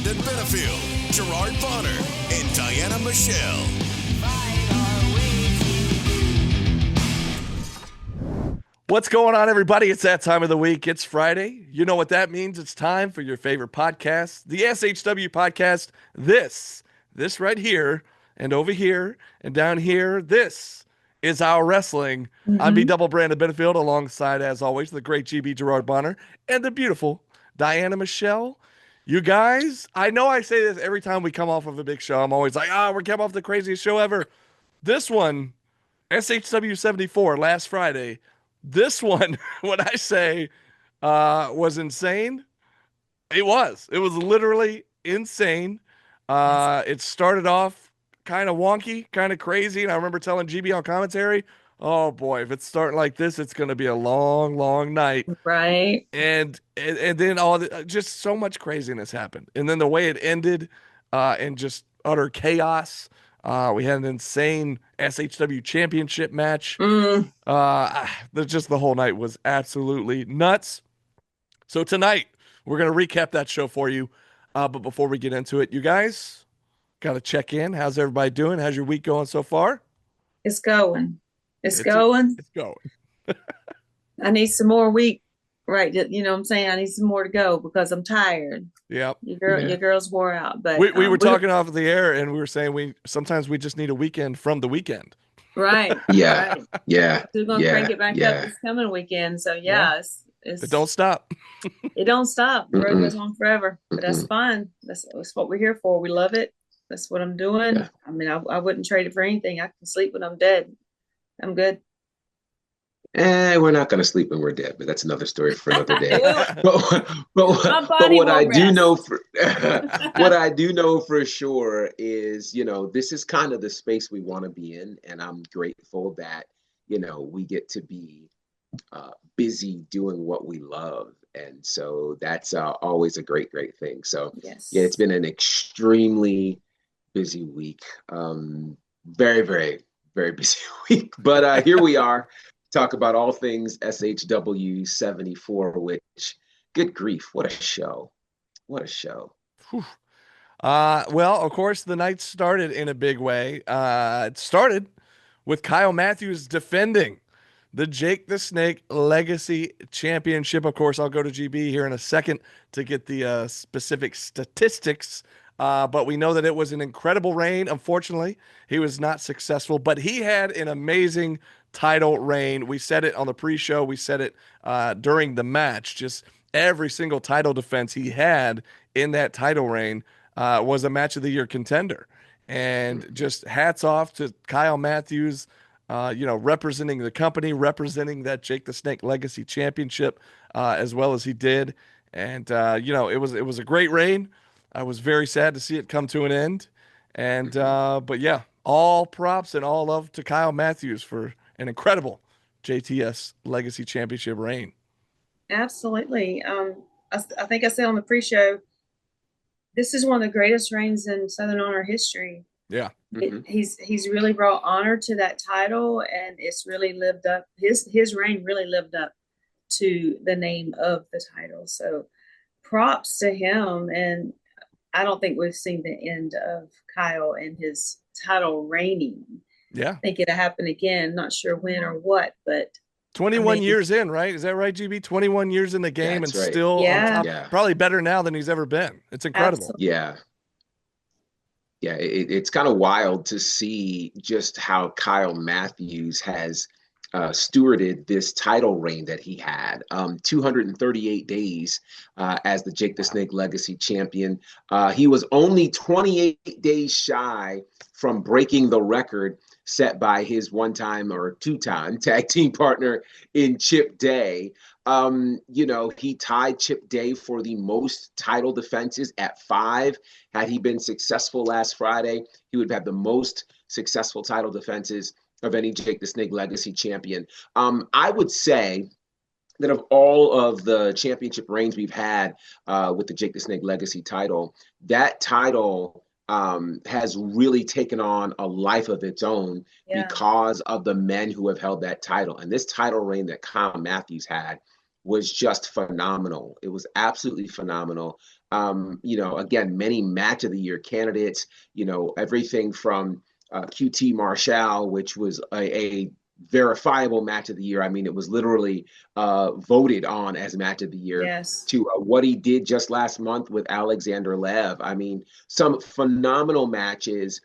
Brandon Benefield, Gerard Bonner, and Diana Michelle. What's going on, everybody? It's that time of the week. It's Friday. You know what that means. It's time for your favorite podcast, the SHW podcast. This right here and over here and down here. This is our wrestling. I'm B-Double Brandon Benefield alongside, as always, the great GB Gerard Bonner and the beautiful Diana Michelle. You guys, I know I say this every time we come off of a big show. I'm always like, we're coming off the craziest show ever. This one, SHW74, last Friday. This one, when I say was insane, it was. It was literally insane. It started off kind of wonky, kind of crazy. And I remember telling GB on commentary, oh boy, if it's starting like this, it's going to be a long, long night. Right. And then just so much craziness happened. And then the way it ended in just utter chaos. We had an insane SHW championship match. Just the whole night was absolutely nuts. So tonight, we're going to recap that show for you. But before we get into it, you guys got to check in. How's everybody doing? How's your week going so far? It's going. It's going. I need some more week. Right. You know what I'm saying? I need some more to go because I'm tired. Yep. Your girl's wore out. But we were talking off of the air and we were saying sometimes we just need a weekend from the weekend. Right. Yeah. Right. Yeah. We're gonna crank it back up this coming weekend. So it's But don't stop. It don't stop. The road goes on forever. But that's fine. That's what we're here for. We love it. That's what I'm doing. Yeah. I mean, I wouldn't trade it for anything. I can sleep when I'm dead. I'm good. We're not going to sleep when we're dead, but that's another story for another day. but what I do know for what I do know for sure is, this is kind of the space we want to be in, and I'm grateful that we get to be busy doing what we love, and so that's always a great thing. So yeah, it's been an extremely busy week, very, very, very busy week, but here we are. Talk about all things SHW74, which, good grief, what a show. What a show. Well, of course, the night started in a big way. It started with Kyle Matthews defending the Jake the Snake Legacy Championship. Of course, I'll go to GB here in a second to get the specific statistics. But we know that it was an incredible reign. Unfortunately, he was not successful, but he had an amazing title reign. We said it on the pre-show. We said it during the match. Just every single title defense he had in that title reign was a match of the year contender. And just hats off to Kyle Matthews, representing the company, representing that Jake the Snake Legacy Championship as well as he did. And, it was a great reign. I was very sad to see it come to an end. And, but yeah, all props and all love to Kyle Matthews for an incredible JTS Legacy Championship reign. Absolutely. I think I said on the pre-show, this is one of the greatest reigns in Southern Honor history. Yeah. He's really brought honor to that title, and it's really lived up. His reign really lived up to the name of the title. So props to him. And I don't think we've seen the end of Kyle and his title reigning. Yeah. I think it'll happen again. Not sure when or what, but 21 years in, right? Is that right, GB? 21 years in the game and right. still on top. Yeah. Probably better now than he's ever been. It's incredible. Absolutely. Yeah. Yeah, it's kind of wild to see just how Kyle Matthews has stewarded this title reign that he had. 238 days as the Jake the Snake Legacy Champion. He was only 28 days shy from breaking the record set by his one-time or two-time tag team partner in Chip Day. He tied Chip Day for the most title defenses at 5. Had he been successful last Friday, he would have the most successful title defenses of any Jake the Snake Legacy champion. I would say that of all of the championship reigns we've had with the Jake the Snake Legacy title, that title has really taken on a life of its own because of the men who have held that title. And this title reign that Kyle Matthews had was just phenomenal. It was absolutely phenomenal. Again, many match of the year candidates, everything from QT Marshall, which was a verifiable match of the year. I mean, it was literally voted on as match of the year, Yes. to what he did just last month with Alexander Lev. I mean, some phenomenal matches.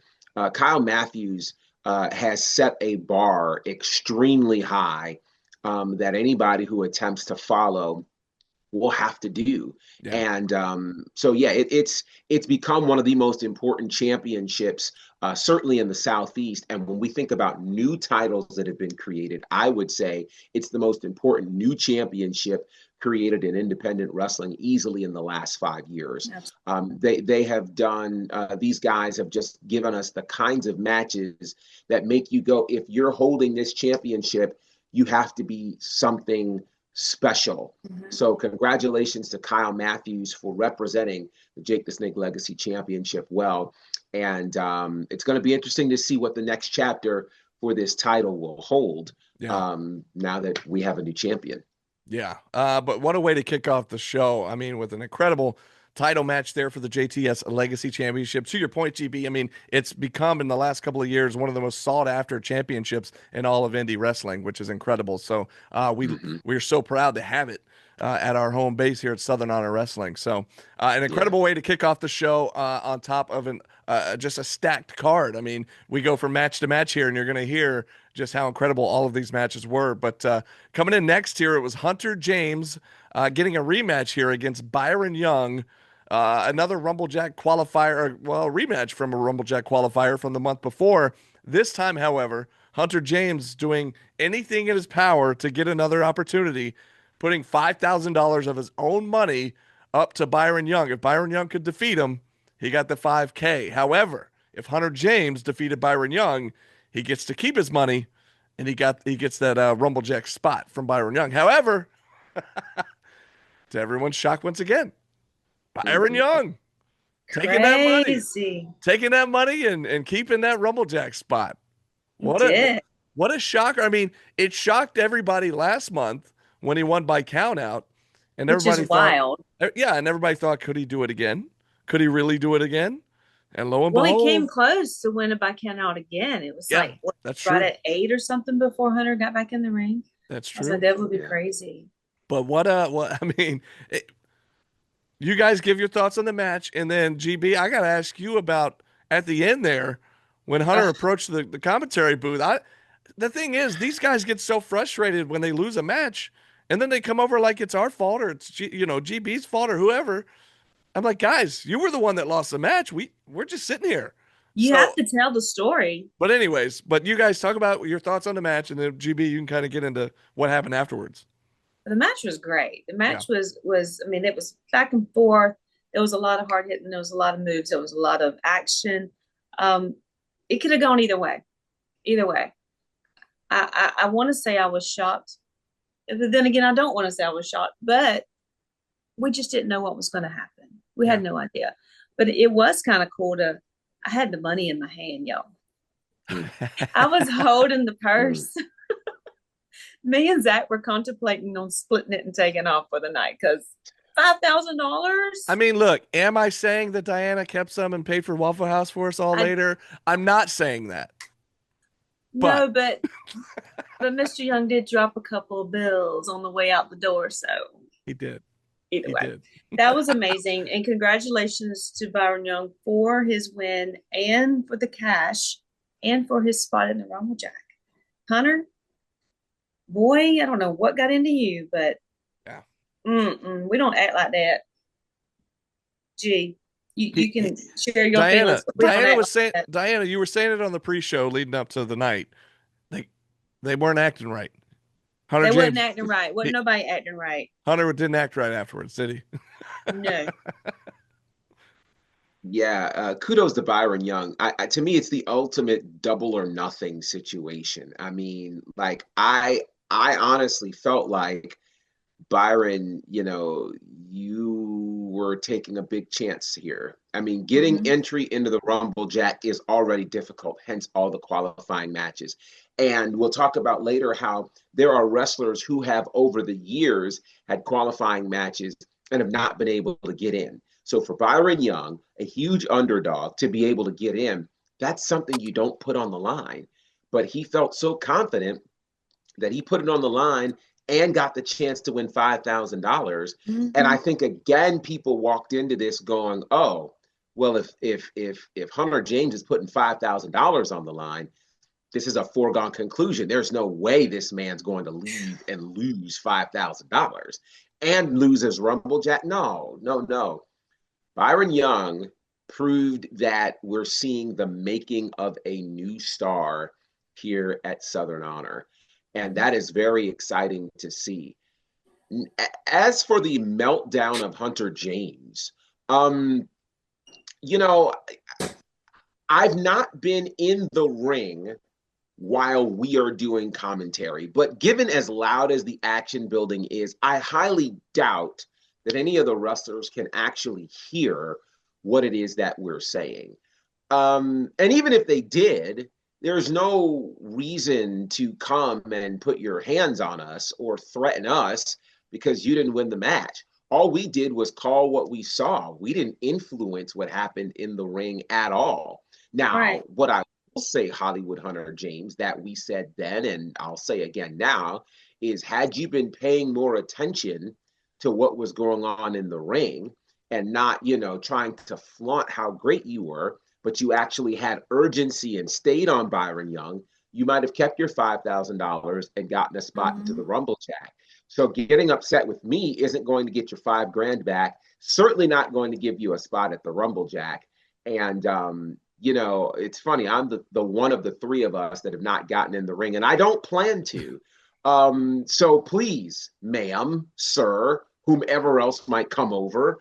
Kyle Matthews has set a bar extremely high, that anybody who attempts to follow will have to do. Yeah. And so, yeah, it's become one of the most important championships, certainly in the Southeast. And when we think about new titles that have been created, I would say it's the most important new championship created in independent wrestling easily in the last 5 years. They have done, these guys have just given us the kinds of matches that make you go, if you're holding this championship, you have to be something special. So congratulations to Kyle Matthews for representing the Jake the Snake Legacy Championship well. And it's going to be interesting to see what the next chapter for this title will hold, now that we have a new champion. Yeah. But what a way to kick off the show. I mean, with an incredible title match there for the JTS Legacy Championship. To your point, GB, I mean, it's become in the last couple of years one of the most sought after championships in all of indie wrestling, which is incredible. So we're so proud to have it at our home base here at Southern Honor Wrestling. So an incredible way to kick off the show, on top of just a stacked card. I mean, we go from match to match here, and you're going to hear just how incredible all of these matches were. But coming in next here, it was Hunter James getting a rematch here against Byron Young. Another Rumblejack qualifier, rematch from a Rumblejack qualifier from the month before. This time, however, Hunter James doing anything in his power to get another opportunity, putting $5,000 of his own money up to Byron Young. If Byron Young could defeat him, he got the $5K. However, if Hunter James defeated Byron Young, he gets to keep his money, and he gets that Rumblejack spot from Byron Young. However, to everyone's shock once again, Byron Young taking that money and keeping that Rumblejack spot. What a shocker. I mean, it shocked everybody last month when he won by countout, and everybody thought, and everybody thought, could he do it again? Could he really do it again? And lo and behold, he came close to winning by countout again. It was that's right true. at 8 or something before Hunter got back in the ring. That's true. I was like, that would be crazy. But you guys give your thoughts on the match, and then GB, I got to ask you about at the end there when Hunter approached the commentary booth. The thing is, these guys get so frustrated when they lose a match, and then they come over like it's our fault or it's GB's fault or whoever. I'm like, guys, you were the one that lost the match. We're just sitting here. You have to tell the story. But anyways, you guys talk about your thoughts on the match, and then GB, you can kind of get into what happened afterwards. The match was great. The match was I mean, it was back and forth. There was a lot of hard hitting. There was a lot of moves. There was a lot of action. It could have gone either way. Either way. I want to say I was shocked. But then again, I don't want to say I was shocked. But we just didn't know what was going to happen. We had no idea. But it was kind of cool I had the money in my hand, y'all. I was holding the purse. Me and Zach were contemplating on splitting it and taking off for the night because $5,000. I mean, look, am I saying that Diana kept some and paid for Waffle House for us all later? I'm not saying that. But Mr. Young did drop a couple of bills on the way out the door, so he did. Either way, that was amazing, and congratulations to Byron Young for his win and for the cash and for his spot in the Rumblejack. Hunter, boy, I don't know what got into you, but we don't act like that. Gee, you can share your feelings. Diana, you were saying it on the pre-show leading up to the night. They weren't acting right. They wasn't acting right. Wasn't nobody acting right. Hunter didn't act right afterwards, did he? No. Yeah, kudos to Byron Young. To me, it's the ultimate double or nothing situation. I mean, like I honestly felt like Byron, you were taking a big chance here. I mean, getting entry into the Rumblejack is already difficult, hence all the qualifying matches. And we'll talk about later how there are wrestlers who have over the years had qualifying matches and have not been able to get in. So for Byron Young, a huge underdog, to be able to get in, that's something you don't put on the line. But he felt so confident that he put it on the line and got the chance to win $5,000. And I think again, people walked into this going, "Oh, well, if Hunter James is putting $5,000 on the line, this is a foregone conclusion. There's no way this man's going to leave and lose $5,000 and lose his Rumble Jack." No, no, no. Byron Young proved that we're seeing the making of a new star here at Southern Honor. And that is very exciting to see. As for the meltdown of Hunter James, you know, I've not been in the ring while we are doing commentary, but given as loud as the action building is, I highly doubt that any of the wrestlers can actually hear what it is that we're saying. And even if they did, there's no reason to come and put your hands on us or threaten us because you didn't win the match. All we did was call what we saw. We didn't influence what happened in the ring at all. Now, what I will say, Hollywood Hunter James, that we said then, and I'll say again now, is had you been paying more attention to what was going on in the ring and not, trying to flaunt how great you were, but you actually had urgency and stayed on Byron Young, you might have kept your $5,000 and gotten a spot into the Rumble Jack. So getting upset with me isn't going to get your $5,000 back. Certainly not going to give you a spot at the Rumble Jack. And, it's funny. I'm the one of the three of us that have not gotten in the ring, and I don't plan to. So please, ma'am, sir, whomever else might come over,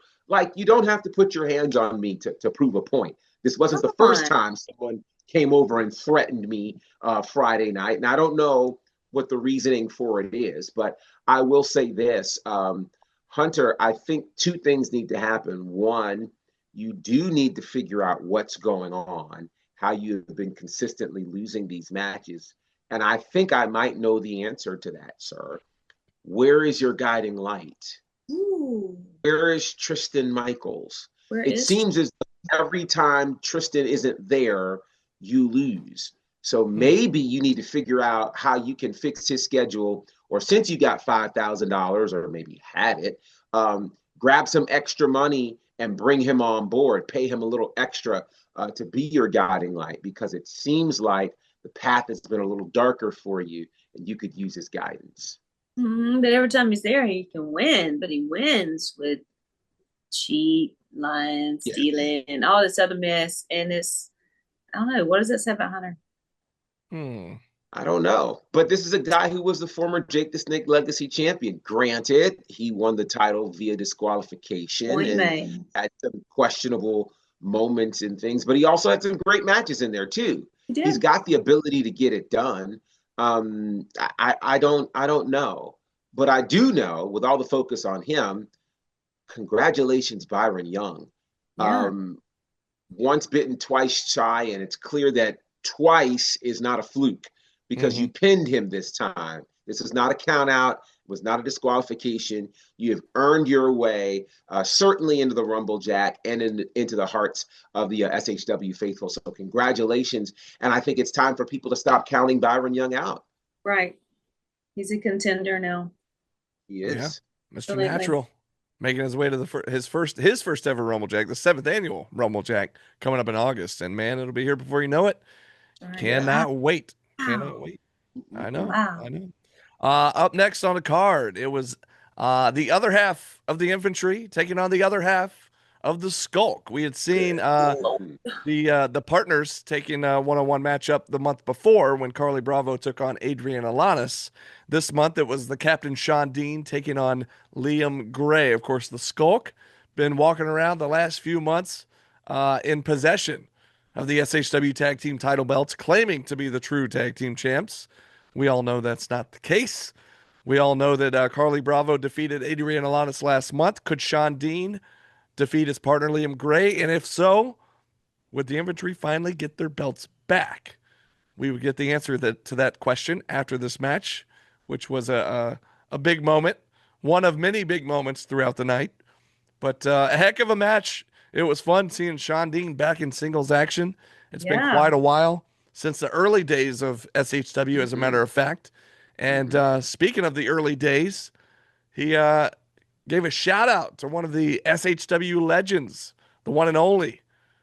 you don't have to put your hands on me to prove a point. This wasn't the first time someone came over and threatened me Friday night. And I don't know what the reasoning for it is, but I will say this. Hunter, I think two things need to happen. One, you do need to figure out what's going on, how you've been consistently losing these matches. And I think I might know the answer to that, sir. Where is your guiding light? Ooh. Where is Tristan Michaels? It seems as though every time Tristan isn't there, you lose. So maybe you need to figure out how you can fix his schedule, or since you got $5,000 or maybe had it, grab some extra money and bring him on board, pay him a little extra to be your guiding light, because it seems like the path has been a little darker for you and you could use his guidance. But every time he's there, he can win, but he wins with cheat, lying, stealing, and all this other mess. And it's, I don't know, what does that say about Hunter? I don't know. But this is a guy who was the former Jake the Snake Legacy champion. Granted, he won the title via disqualification and had some questionable moments and things, but he also had some great matches in there too. He's got the ability to get it done. I don't know, but I do know, with all the focus on him, congratulations, Byron Young. Once bitten, twice shy, and it's clear that twice is not a fluke, because you pinned him this time. This is not a count out. It was not a disqualification. You have earned your way, certainly into the Rumble Jack and into the hearts of the SHW faithful. So congratulations. And I think it's time for people to stop counting Byron Young out. Right. He's a contender now. He is. Yeah. Mr. Natural, making his way to his first ever Rumble Jack, the 7th annual Rumble Jack, coming up in August. And man, it'll be here before you know it. Cannot wait. Cannot wait. I know. Wow. I know. Up next on the card, it was the other half of the infantry taking on the other half of the Skulk. We had seen the partners taking a one-on-one matchup the month before when Carly Bravo took on Adrian Alanis. This month it was the Captain Sean Dean taking on Liam Gray. Of course, the Skulk been walking around the last few months in possession of the SHW tag team title belts, claiming to be the true tag team champs. We all know that's not the case. We all know that Carly Bravo defeated Adrian Alanis last month. Could Sean Dean defeat his partner Liam Gray? And if so, would the infantry finally get their belts back? we would get the answer to that question after this match, which was a big moment, one of many big moments throughout the night. But a heck of a match. It was fun seeing Sean Dean back in singles action. It's been Yeah. quite a while since the early days of SHW, as a matter of fact. And speaking of the early days, he gave a shout out to one of the SHW legends, the one and only,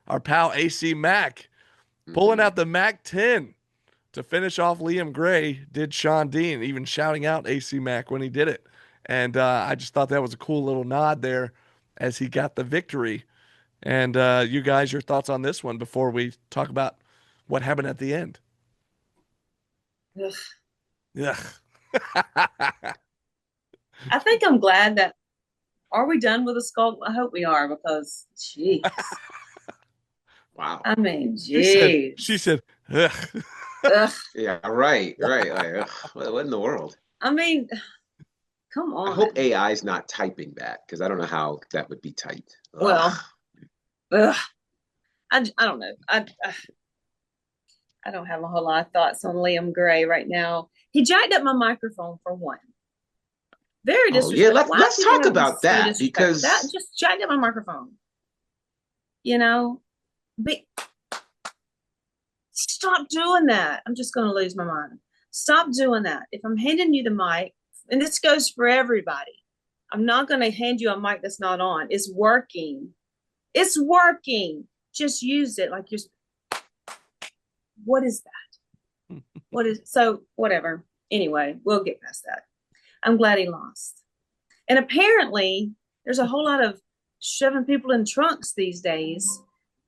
our pal AC Mack, pulling out the Mac 10 to finish off Liam Gray. Did Sean Dean, even shouting out AC Mack when he did it. And I just thought that was a cool little nod there as he got the victory. And you guys, your thoughts on this one before we talk about what happened at the end? Ugh. Yeah. I think I'm glad that. Are we done with the skull? I hope we are, because jeez. Wow. I mean, jeez. She said, ugh. Ugh. Yeah, right. Like, ugh, what in the world? I mean, come on. I hope AI is not typing that, because I don't know how that would be typed. Ugh. Well, ugh. I don't know. I don't have a whole lot of thoughts on Liam Gray right now. He jacked up my microphone for one. Very disrespectful. Yeah, Why let's people talk have to be about so that, disrespectful? because that just jacked up my microphone. You know, but stop doing that. I'm just going to lose my mind. Stop doing that. If I'm handing you the mic, and this goes for everybody, I'm not going to hand you a mic that's not on. It's working. It's working. Just use it like you're. What is that? So whatever. Anyway, we'll get past that. I'm glad he lost. And apparently, there's a whole lot of shoving people in trunks these days.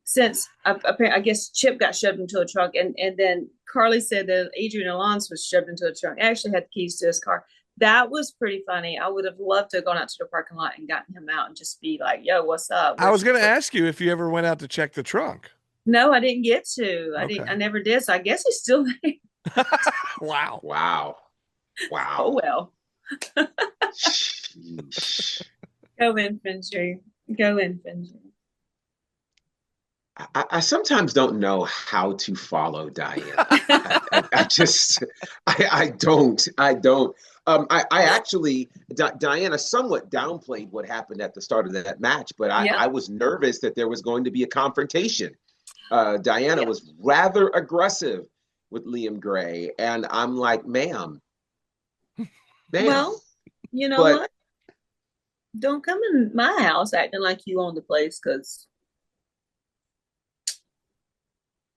Since I guess Chip got shoved into a trunk, and then Carly said that Adrian Alonso was shoved into a trunk. Actually had the keys to his car. That was pretty funny. I would have loved to have gone out to the parking lot and gotten him out and just be like, "Yo, what's up?" I was going to ask you if you ever went out to check the trunk. No, I didn't get to. Okay. I never did. So I guess he's still there. Wow. Oh well. Go in, Fincher. Go in, Fincher. I sometimes don't know how to follow Diana. I don't. I actually, Diana somewhat downplayed what happened at the start of that match, but I was nervous that there was going to be a confrontation. Diana was rather aggressive with Liam Gray, and I'm like, ma'am. Well, you know what? Don't come in my house acting like you own the place, because,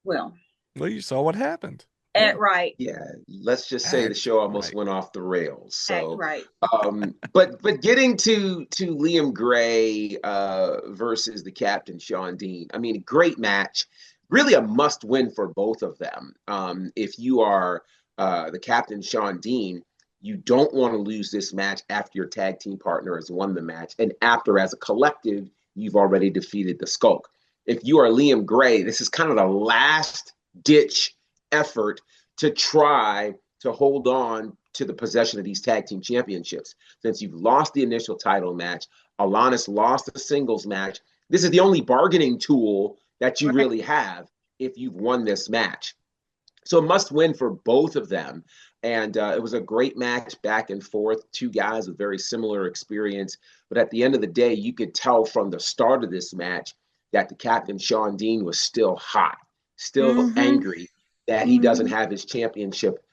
well, you saw what happened. Right. Yeah, let's just say the show almost went off the rails. So, right. But getting to Liam Gray versus the captain Sean Dean, I mean, great match, really a must win for both of them. If you are the captain Sean Dean, you don't want to lose this match after your tag team partner has won the match, and after, as a collective, you've already defeated the Skulk. If you are Liam Gray, this is kind of the last ditch effort to try to hold on to the possession of these tag team championships. Since you've lost the initial title match, Alanis lost the singles match. This is the only bargaining tool that you really have if you've won this match. So a must win for both of them. And it was a great match, back and forth, two guys with very similar experience. But at the end of the day, you could tell from the start of this match that the captain, Sean Dean, was still hot, still angry that he doesn't have his championship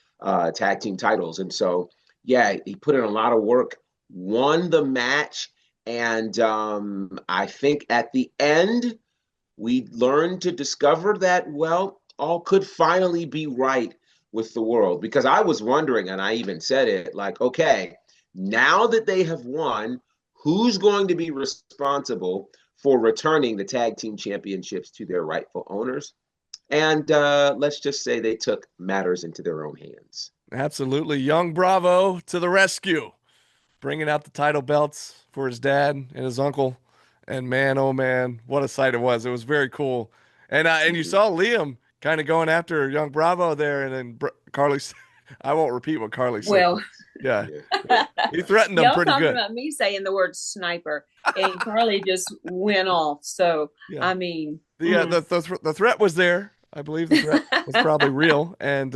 tag team titles. And so, yeah, he put in a lot of work, won the match. And I think at the end, we learned to discover that, well, all could finally be right with the world. Because I was wondering, and I even said it, like, okay, now that they have won, who's going to be responsible for returning the tag team championships to their rightful owners? And let's just say they took matters into their own hands. Absolutely. Young Bravo to the rescue, bringing out the title belts for his dad and his uncle. And man, oh man, what a sight it was. It was very cool. And you saw Liam kind of going after Young Bravo there. And then Carly, I won't repeat what Carly said. Well, yeah. He threatened them pretty good. Y'all talking about me saying the word sniper, and Carly just went off. So, yeah. I mean. The threat was there. I believe the threat was probably real. And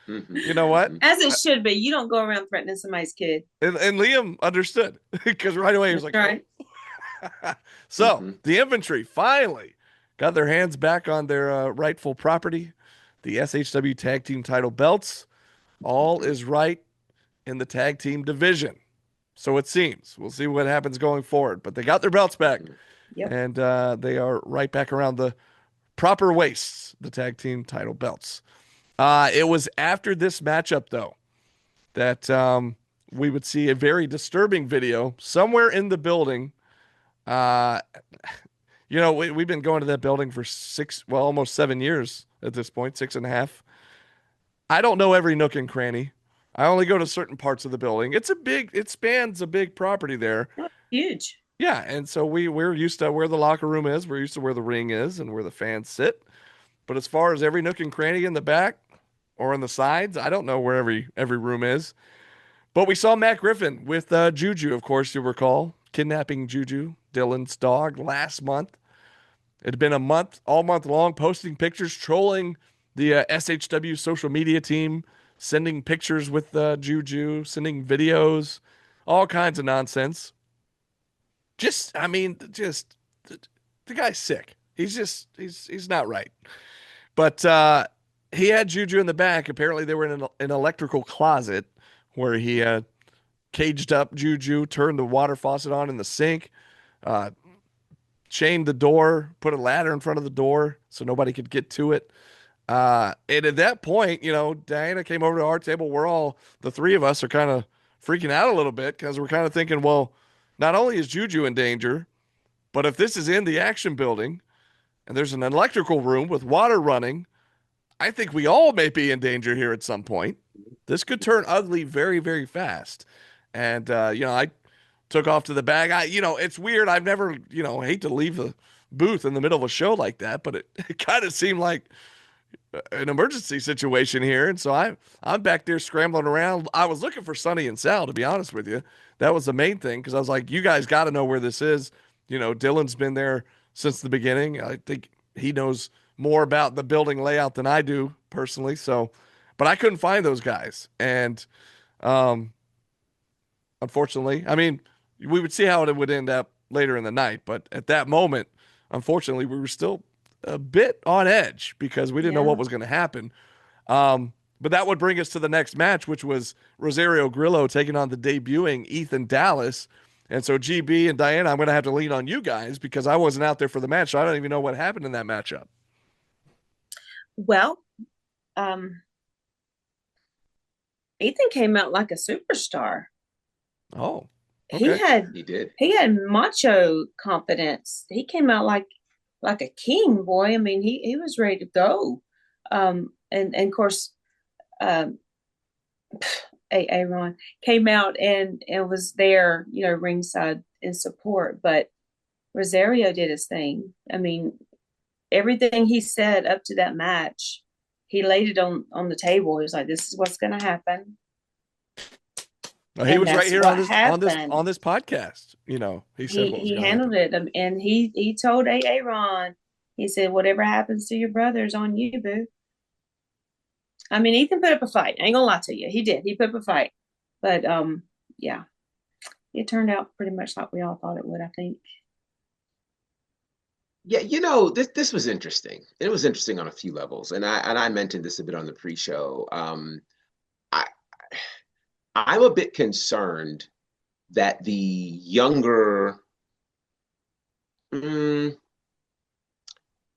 you know what? As it should be. You don't go around threatening somebody's kid. And Liam understood because right away he was That's like, right. oh. So the infantry finally got their hands back on their rightful property, the SHW tag team title belts. All is right in the tag team division. So it seems. We'll see what happens going forward. But they got their belts back. Yep. And they are right back around the proper waists, the tag team title belts. It was after this matchup, though, that we would see a very disturbing video somewhere in the building. We've been going to that building for almost 7 years at this point, 6.5. I don't know every nook and cranny. I only go to certain parts of the building. It spans a big property there. Oh, huge. Yeah, and so we're used to where the locker room is. We're used to where the ring is and where the fans sit. But as far as every nook and cranny in the back or on the sides, I don't know where every room is. But we saw Matt Griffin with Juju, of course, you'll recall, kidnapping Juju, Dylan's dog, last month. It had been a month, all month long, posting pictures, trolling the SHW social media team, sending pictures with Juju, sending videos, all kinds of nonsense. The guy's sick. He's not right. But he had Juju in the back. Apparently, they were in an electrical closet where he caged up Juju, turned the water faucet on in the sink, chained the door, put a ladder in front of the door so nobody could get to it. And at that point, Diana came over to our table. The three of us are kind of freaking out a little bit because we're kind of thinking, well, not only is Juju in danger, but if this is in the action building and there's an electrical room with water running, I think we all may be in danger here at some point. This could turn ugly very, very fast. And, I took off to the bag. It's weird. I've never, hate to leave the booth in the middle of a show like that, but it kind of seemed like an emergency situation here. And so I'm back there scrambling around. I was looking for Sonny and Sal, to be honest with you. That was the main thing because I was like, you guys got to know where this is. Dylan's been there since the beginning. I think he knows more about the building layout than I do personally. So, but I couldn't find those guys. And unfortunately, we would see how it would end up later in the night. But at that moment, unfortunately, we were still a bit on edge because we didn't know what was going to happen. But that would bring us to the next match, which was Rosario Grillo taking on the debuting Ethan Dallas. And so GB and Diana, I'm going to have to lean on you guys because I wasn't out there for the match. So I don't even know what happened in that matchup. Well, Ethan came out like a superstar. Oh, okay. He had macho confidence. He came out like a king, boy. He was ready to go. And of course, Aaron came out and was there, ringside in support. But Rosario did his thing. Everything he said up to that match, he laid it on the table. He was like, "This is what's going to happen." He was right here on this podcast. He said he handled it, and he told Aaron, he said, "Whatever happens to your brother is on you, boo." Ethan put up a fight. I ain't gonna lie to you, he did. He put up a fight, but yeah, it turned out pretty much like we all thought it would. I think. Yeah, this was interesting. It was interesting on a few levels, and I mentioned this a bit on the pre-show. I'm a bit concerned that the younger,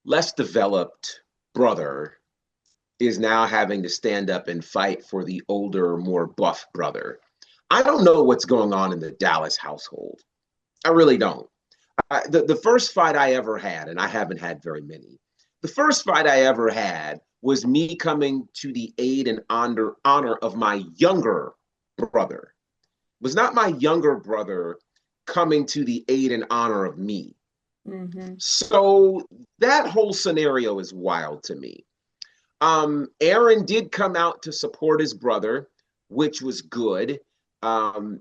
less developed brother is now having to stand up and fight for the older, more buff brother. I don't know what's going on in the Dallas household. I really don't. The first fight I ever had, and I haven't had very many, the first fight I ever had was me coming to the aid and honor of my younger brother. It was not my younger brother coming to the aid and honor of me. Mm-hmm. So that whole scenario is wild to me. Aaron did come out to support his brother, which was good.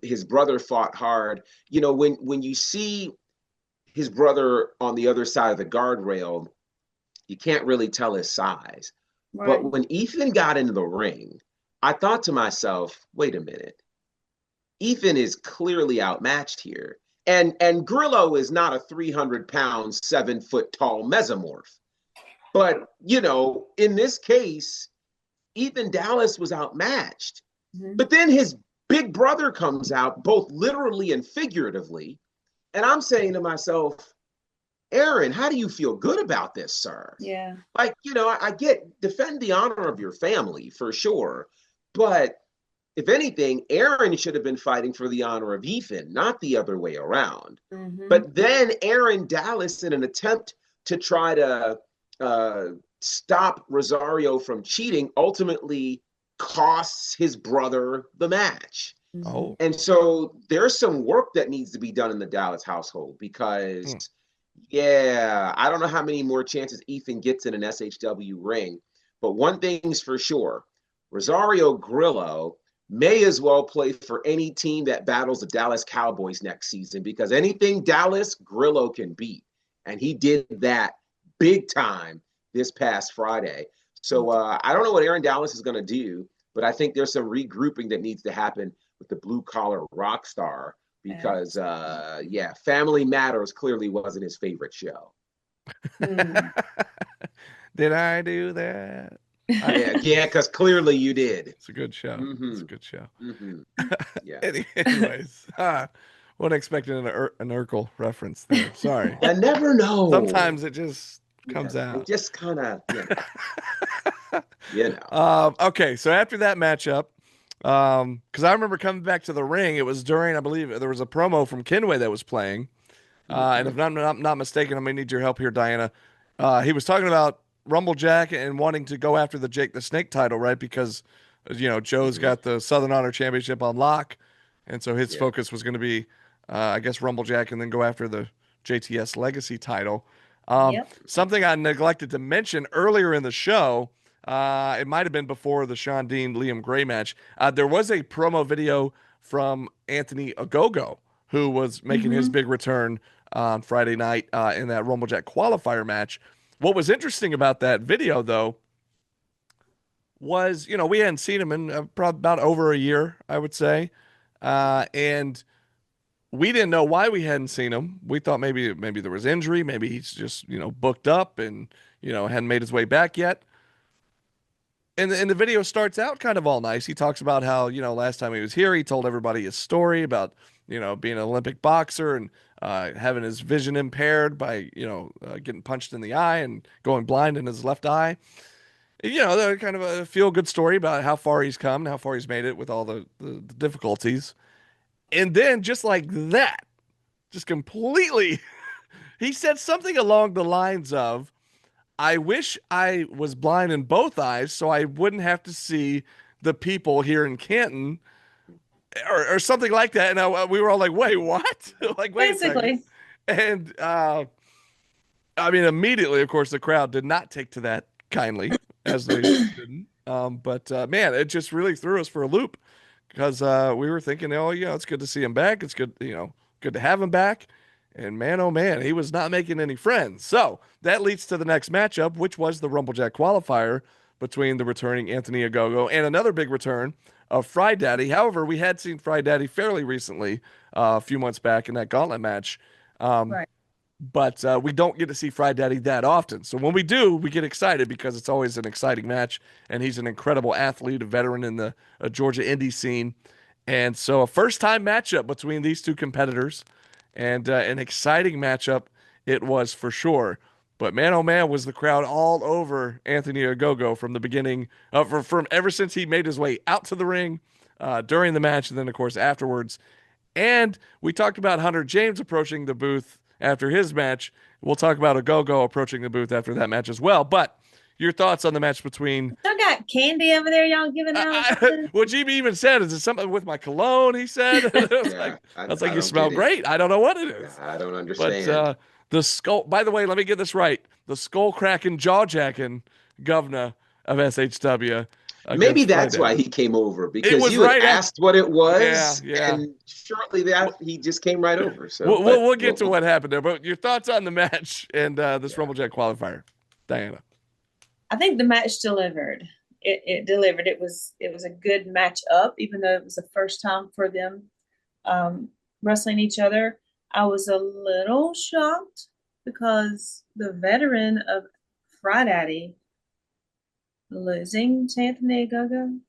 His brother fought hard. When you see his brother on the other side of the guardrail, you can't really tell his size. Right. But when Ethan got into the ring, I thought to myself, wait a minute. Ethan is clearly outmatched here. And Grillo is not a 300-pound, 7-foot tall mesomorph. But, in this case, Ethan Dallas was outmatched. Mm-hmm. But then his big brother comes out, both literally and figuratively. And I'm saying to myself, Aaron, how do you feel good about this, sir? Yeah. Like, I get defend the honor of your family for sure. But if anything, Aaron should have been fighting for the honor of Ethan, not the other way around. Mm-hmm. But then Aaron Dallas, in an attempt to try to stop Rosario from cheating, ultimately costs his brother the match. Mm-hmm. Oh, And so there's some work that needs to be done in the Dallas household because, I don't know how many more chances Ethan gets in an SHW ring. But one thing's for sure, Rosario Grillo may as well play for any team that battles the Dallas Cowboys next season because anything Dallas, Grillo can beat. And he did that big time this past Friday. So I don't know what Aaron Dallas is going to do, but I think there's some regrouping that needs to happen with the blue-collar rock star because, Family Matters clearly wasn't his favorite show. Did I do that? Yeah, because clearly you did. It's a good show. Mm-hmm. It's a good show. Mm-hmm. Yeah. Anyways, wasn't expecting an Urkel reference there. Sorry. I never know. Sometimes it just comes out. It just kind of, Okay, so after that matchup, because I remember coming back to the ring, it was during, I believe, there was a promo from Kenway that was playing. And if I'm not mistaken, I'm going to need your help here, Diana. He was talking about Rumble Jack and wanting to go after the Jake the Snake title, right? Because, Joe's got the Southern Honor Championship on lock. And so his focus was going to be, I guess, Rumble Jack and then go after the JTS Legacy title. Something I neglected to mention earlier in the show, it might have been before the Sean Dean Liam Gray match. There was a promo video from Anthony Ogogo, who was making his big return on Friday night in that Rumble Jack qualifier match. What was interesting about that video, though, was, we hadn't seen him in probably about over a year, I would say. And we didn't know why we hadn't seen him. We thought maybe there was injury. Maybe he's just, booked up and, hadn't made his way back yet. And the video starts out kind of all nice. He talks about how, last time he was here, he told everybody his story about, being an Olympic boxer and having his vision impaired by, getting punched in the eye and going blind in his left eye. They're kind of a feel-good story about how far he's come and how far he's made it with all the difficulties. And then just like that, just completely, he said something along the lines of, I wish I was blind in both eyes so I wouldn't have to see the people here in Canton or something like that. And we were all like, wait, what? Like, wait Basically. a second. And immediately, of course, the crowd did not take to that kindly as they didn't. But man, it just really threw us for a loop because we were thinking, it's good to see him back. It's good, good to have him back. And man, oh man, he was not making any friends. So that leads to the next matchup, which was the Rumble Jack qualifier between the returning Anthony Ogogo and another big return of Fry Daddy. However, we had seen Fry Daddy fairly recently, a few months back in that gauntlet match. Right. But we don't get to see Fry Daddy that often. So when we do, we get excited because it's always an exciting match. And he's an incredible athlete, a veteran in the Georgia indie scene. And so a first-time matchup between these two competitors. And an exciting matchup it was for sure. But man, oh man, was the crowd all over Anthony Ogogo from the beginning, from ever since he made his way out to the ring during the match, and then of course afterwards. And we talked about Hunter James approaching the booth after his match. We'll talk about Ogogo approaching the booth after that match as well. But your thoughts on the match between? Y'all got candy over there, y'all giving out. What GB even said, is it something with my cologne? He said. I was like, you smell great. I don't know what it is. I don't understand. But the skull. By the way, let me get this right: the skull cracking, jaw jacking governor of SHW. Maybe that's why he came over, because you had asked what it was, and shortly thereafter he just came right over. So we'll get to what happened there. But your thoughts on the match and this Rumble Jack qualifier? Diana? I think the match delivered. It delivered. It was a good match up, even though it was the first time for them wrestling each other. I was a little shocked because the veteran of Friday losing to Anthony Ogogo.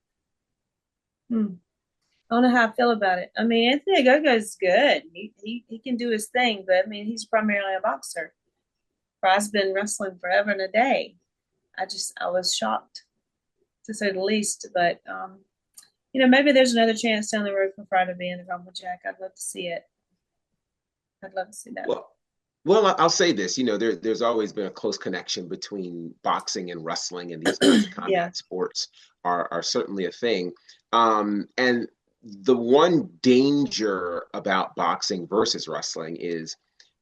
I don't know how I feel about it. I mean, Anthony Ogogo is good. He can do his thing, but I mean, he's primarily a boxer. Fry's been wrestling forever and a day. I was shocked, to say the least. But maybe there's another chance down the road for Fry to be in the Rumble Jack. I'd love to see it. I'd love to see that. Well, I'll say this. There's always been a close connection between boxing and wrestling, and these kinds of combat sports are certainly a thing. And the one danger about boxing versus wrestling is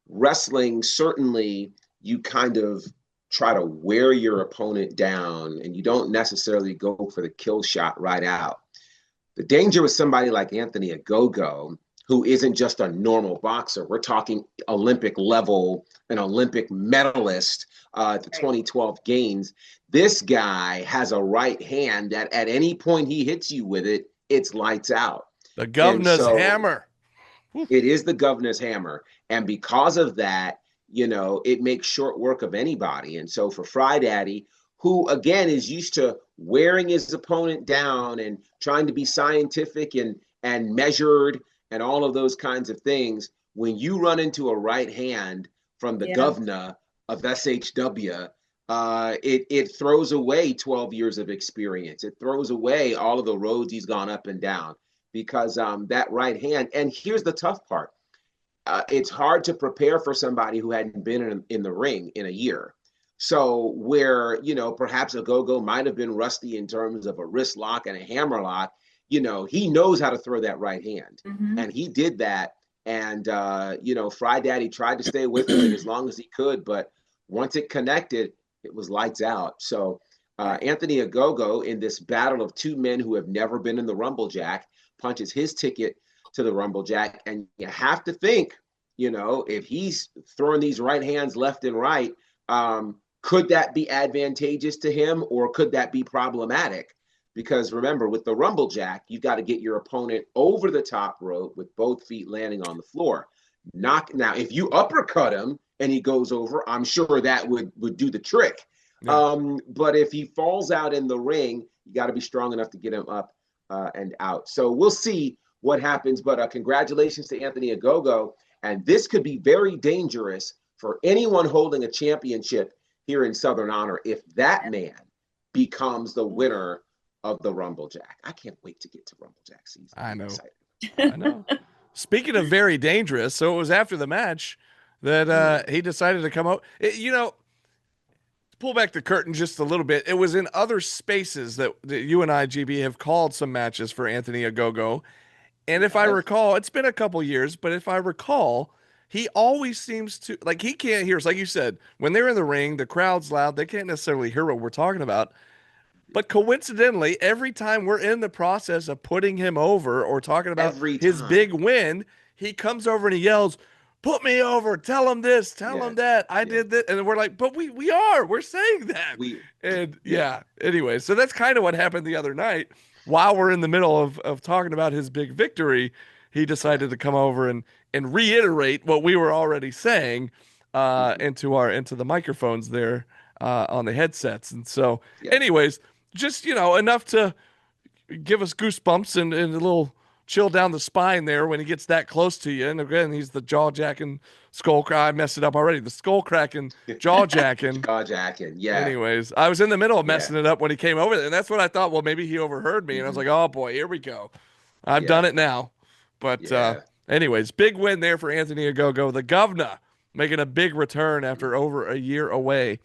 wrestling, certainly you kind of try to wear your opponent down and you don't necessarily go for the kill shot right out. The danger with somebody like Anthony Ogogo, who isn't just a normal boxer, we're talking Olympic level, an Olympic medalist at the 2012 games. This guy has a right hand that at any point he hits you with it, it's lights out. The governor's hammer. It is the governor's hammer. And because of that, it makes short work of anybody. And so for Fry Daddy, who again is used to wearing his opponent down and trying to be scientific and measured and all of those kinds of things, when you run into a right hand from the governor of SHW, it throws away 12 years of experience. It throws away all of the roads he's gone up and down because that right hand. And here's the tough part. It's hard to prepare for somebody who hadn't been in the ring in a year. So where, perhaps Ogogo might have been rusty in terms of a wrist lock and a hammer lock, he knows how to throw that right hand. And he did that. And, Fry Daddy tried to stay with it as long as he could. But once it connected, it was lights out. So Anthony Ogogo, in this battle of two men who have never been in the Rumble Jack, punches his ticket to the Rumble Jack. And you have to think, if he's throwing these right hands left and right, could that be advantageous to him or could that be problematic? Because remember, with the Rumble Jack, you've got to get your opponent over the top rope with both feet landing on the floor. Now, if you uppercut him and he goes over, I'm sure that would do the trick. Yeah. But if he falls out in the ring, you got to be strong enough to get him up and out. So we'll see what happens. But congratulations to Anthony Ogogo. And this could be very dangerous for anyone holding a championship here in Southern Honor if that man becomes the winner of the Rumble Jack. I can't wait to get to Rumble Jack season. I know. Speaking of very dangerous, so it was after the match that he decided to come out. Pull back the curtain just a little bit. It was in other spaces that you and I, GB, have called some matches for Anthony Ogogo. And if I recall, it's been a couple years, but if I recall, he always seems to, like, he can't hear us. Like you said, when they're in the ring, the crowd's loud. They can't necessarily hear what we're talking about. But coincidentally, every time we're in the process of putting him over or talking about his big win, he comes over and he yells, "Put me over, tell him this, tell him that, I did that." And we're like, but we're saying that. Anyway, so that's kind of what happened the other night. While we're in the middle of talking about his big victory, he decided to come over and reiterate what we were already saying into the microphones there on the headsets. And so anyways, just, enough to give us goosebumps and a little chill down the spine there when he gets that close to you. And again, he's the jaw jacking, skull crack. I messed it up already. The skull cracking, jaw jacking. Jaw jacking, yeah. Anyways, I was in the middle of messing it up when he came over there. And that's what I thought, well, maybe he overheard me. And I was like, oh boy, here we go. I've done it now. But anyways, big win there for Anthony Ogogo. The governor making a big return after over a year away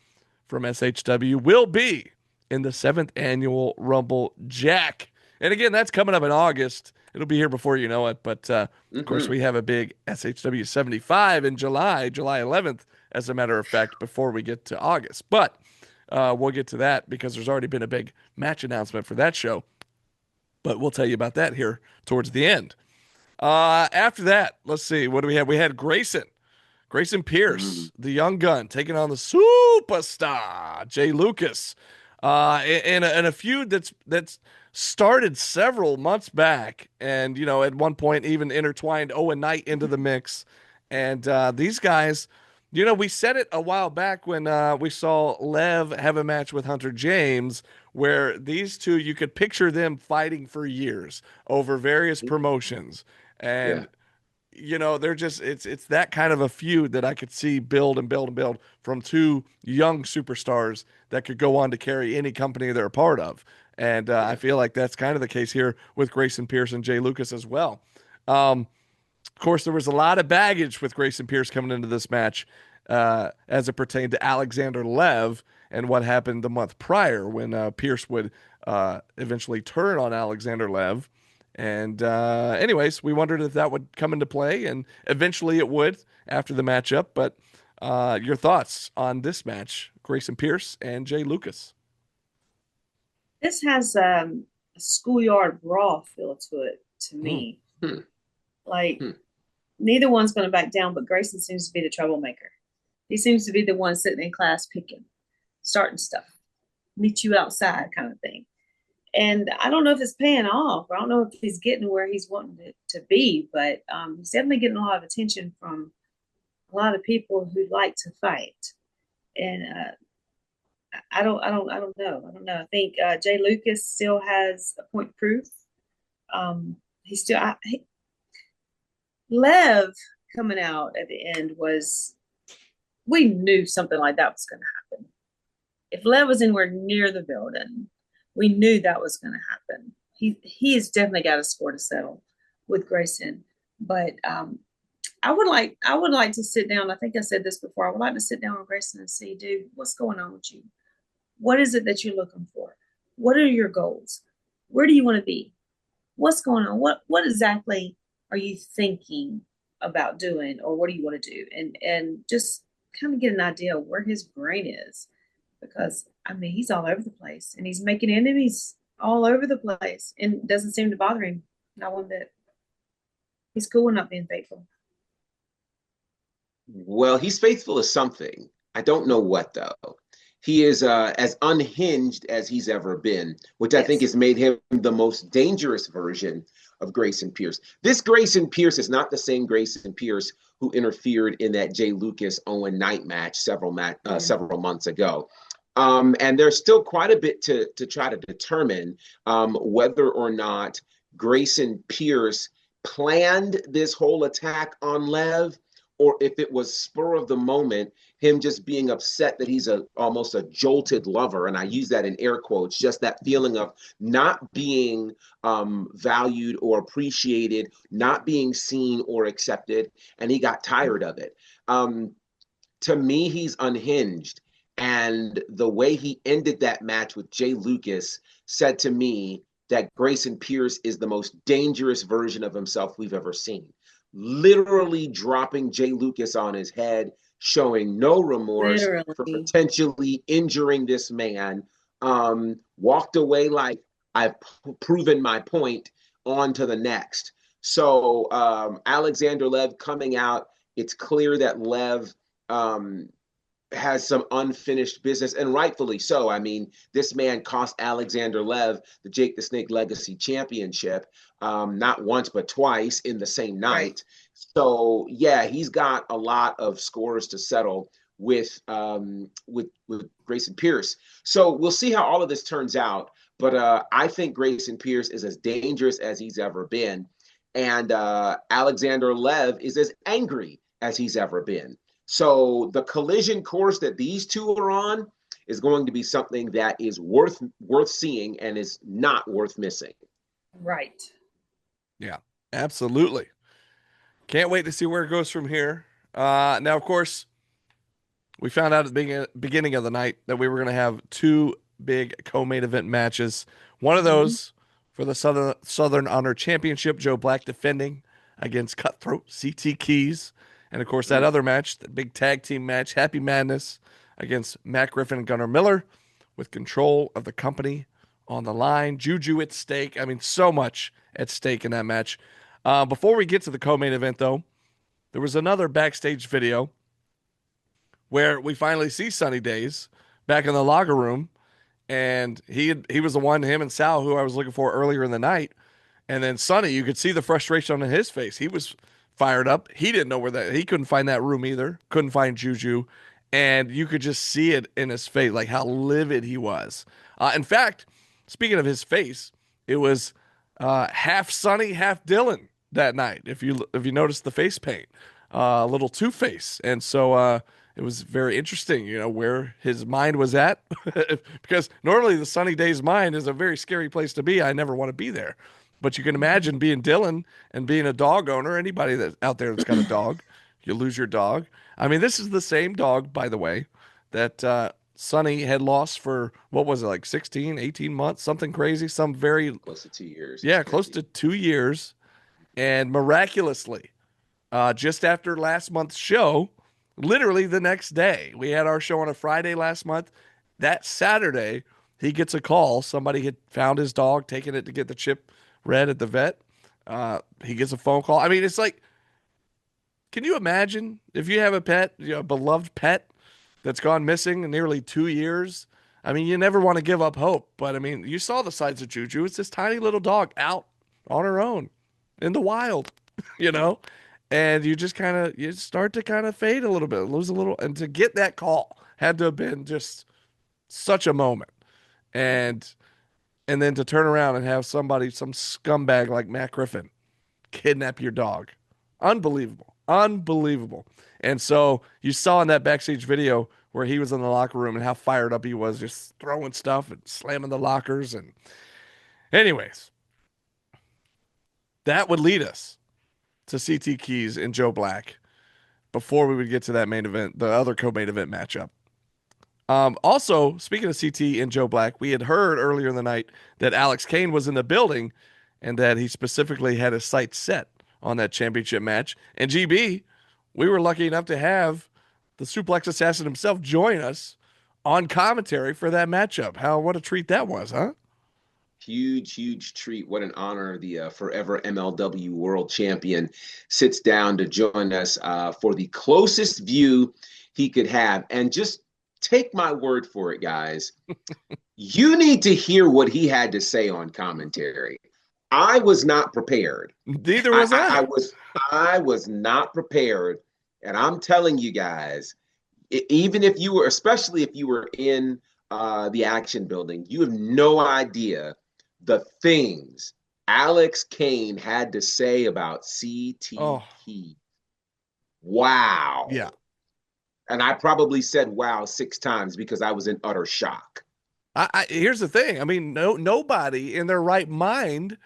from SHW will be in the 7th annual Rumble Jack. And again, that's coming up in August. It'll be here before you know it. But, of course, we have a big SHW75 in July 11th, as a matter of fact, before we get to August. But we'll get to that because there's already been a big match announcement for that show. But we'll tell you about that here towards the end. After that, let's see. What do we have? We had Grayson Grayson Mm, Pierce, the young gun, taking on the superstar Jay Lucas, in a feud that's started several months back, and at one point even intertwined Owen Knight into the mix. And these guys, we said it a while back when we saw Lev have a match with Hunter James, where these two, you could picture them fighting for years over various promotions. yeah. And they're just it's that kind of a feud that I could see build and build and build from two young superstars that could go on to carry any company they're a part of. And I Yeah. feel like that's kind of the case here with Grayson Pierce and Jay Lucas as well. Of course, there was a lot of baggage with Grayson Pierce coming into this match as it pertained to Alexander Lev and what happened the month prior when Pierce would eventually turn on Alexander Lev. And anyways, we wondered if that would come into play, and eventually it would after the matchup. But your thoughts on this match, Grayson Pierce and Jay Lucas? This has a schoolyard brawl feel to it to Mm. me. Hmm. Like Hmm. neither one's going to back down, but Grayson seems to be the troublemaker. He seems to be the one sitting in class picking, starting stuff, meet you outside kind of thing. And I don't know if it's paying off. I don't know if he's getting where he's wanting it to be, but he's definitely getting a lot of attention from a lot of people who like to fight. And I don't know. I don't know. I think Jay Lucas still has a point of proof. He still, Lev coming out at the end was, we knew something like that was going to happen. If Lev was anywhere near the building, we knew that was going to happen. He has definitely got a score to settle with Grayson, but I would like to sit down. I think I said this before. I would like to sit down with Grayson and see, dude, what's going on with you? What is it that you're looking for? What are your goals? Where do you want to be? What's going on? What exactly are you thinking about doing, or what do you want to do? And just kind of get an idea of where his brain is, because I mean he's all over the place and he's making enemies all over the place and it doesn't seem to bother him not one bit. He's cool with not being faithful. Well, he's faithful to something. I don't know what though. He is as unhinged as he's ever been, which I think Yes. has made him the most dangerous version of Grayson Pierce. This Grayson Pierce is not the same Grayson Pierce who interfered in that Jay Lucas Owen Knight match Mm. several months ago. And there's still quite a bit to try to determine whether or not Grayson Pierce planned this whole attack on Lev, or if it was spur of the moment, him just being upset that he's almost a jolted lover, and I use that in air quotes, just that feeling of not being valued or appreciated, not being seen or accepted, and he got tired of it. Um, to me, he's unhinged. And the way he ended that match with Jay Lucas said to me that Grayson Pierce is the most dangerous version of himself we've ever seen. Literally dropping Jay Lucas on his head, showing no remorse for Literally. potentially injuring this man. Walked away like I've proven my point, on to the next. So Alexander Lev coming out, it's clear that Lev um, has some unfinished business, and rightfully so. I mean, this man cost Alexander Lev the Jake the Snake Legacy Championship, not once but twice in the same Right. night. So yeah, he's got a lot of scores to settle with Grayson Pierce. So we'll see how all of this turns out. But I think Grayson Pierce is as dangerous as he's ever been, and Alexander Lev is as angry as he's ever been. So the collision course that these two are on is going to be something that is worth seeing and is not worth missing. Right. Yeah, absolutely. Can't wait to see where it goes from here. Now, of course, we found out at the beginning of the night that we were going to have two big co-main event matches. One of Mhm. those for the Southern Honor Championship, Joe Black defending against Cutthroat CT Keys. And of course, that other match, the big tag team match, Happy Madness against Matt Griffin and Gunnar Miller, with control of the company on the line. Juju at stake. I mean, so much at stake in that match. Before we get to the co-main event, though, there was another backstage video where we finally see Sunny Days back in the locker room, and he was the one, him and Sal, who I was looking for earlier in the night. And then Sonny, you could see the frustration on his face. He was fired up. He didn't know he couldn't find that room either. Couldn't find Juju. And you could just see it in his face, like how livid he was. In fact, speaking of his face, it was half Sonny, half Dylan that night. If you notice the face paint, a little Two-Face. And so it was very interesting, where his mind was at. Because normally the Sunny Days mind is a very scary place to be. I never want to be there. But you can imagine being Dylan and being a dog owner. Anybody that's out there that's got a dog, you lose your dog. I mean, this is the same dog, by the way, that Sonny had lost for, what was it, like 16, 18 months, something crazy, some very Close to 2 years. Yeah, close to 2 years. And miraculously, just after last month's show, literally the next day, we had our show on a Friday last month. That Saturday, he gets a call. Somebody had found his dog, taken it to get the chip read at the vet. He gets a phone call. I mean, it's like, can you imagine if you have a pet, a beloved pet that's gone missing in nearly 2 years? I mean, you never want to give up hope, but I mean, you saw the sides of Juju. It's this tiny little dog out on her own in the wild, and you just you start to kind of fade a little bit, lose a little, and to get that call had to have been just such a moment. And then to turn around and have some scumbag like Matt Griffin, kidnap your dog. Unbelievable. Unbelievable. And so you saw in that backstage video where he was in the locker room and how fired up he was, just throwing stuff and slamming the lockers. And anyways, that would lead us to CT Keys and Joe Black before we would get to that main event, the other co-main event matchup. Also, speaking of CT and Joe Black, we had heard earlier in the night that Alex Kane was in the building and that he specifically had his sights set on that championship match. And GB, we were lucky enough to have the Suplex Assassin himself join us on commentary for that matchup. What a treat that was, huh? Huge treat. What an honor. The forever MLW world champion sits down to join us for the closest view he could have. And just take my word for it, guys. You need to hear what he had to say on commentary. I was not prepared. Neither was I. I was not prepared. And I'm telling you guys, even if you were, especially if you were in the action building, you have no idea the things Alex Kane had to say about CT Keys. Wow. Yeah. And I probably said wow 6 times because I was in utter shock. Here's the thing. I mean, nobody in their right mind,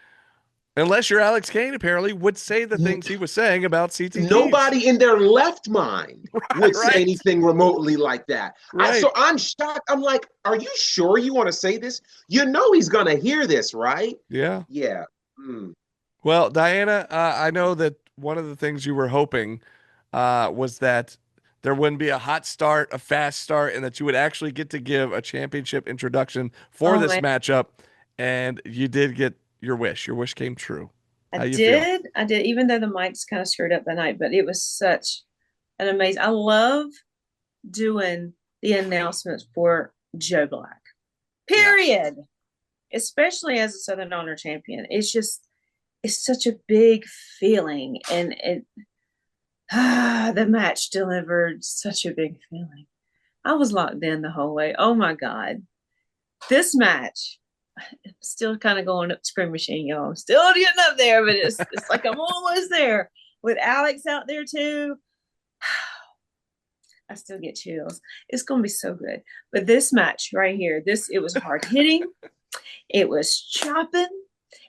unless you're Alex Kane, apparently, would say the things he was saying about CT Keys. Nobody in their left mind would say anything remotely like that. Right. So I'm shocked. I'm like, are you sure you want to say this? You know he's going to hear this, right? Yeah. Yeah. Well, Diana, I know that one of the things you were hoping was that there wouldn't be a hot start, a fast start, and that you would actually get to give a championship introduction for this matchup. And you did get your wish. Your wish came true. I did, even though the mics kind of screwed up that night, but it was such an amazing. I love doing the announcements for Joe Black, period. Yeah. Especially as a Southern Honor champion. It's such a big feeling. And the match delivered such a big feeling. I was locked in the whole way. Oh my God. This match, I'm still kind of going up the screen machine, y'all. I'm still getting up there, but it's like I'm almost there. With Alex out there too. I still get chills. It's going to be so good. But this match right here, it was hard hitting. It was chopping.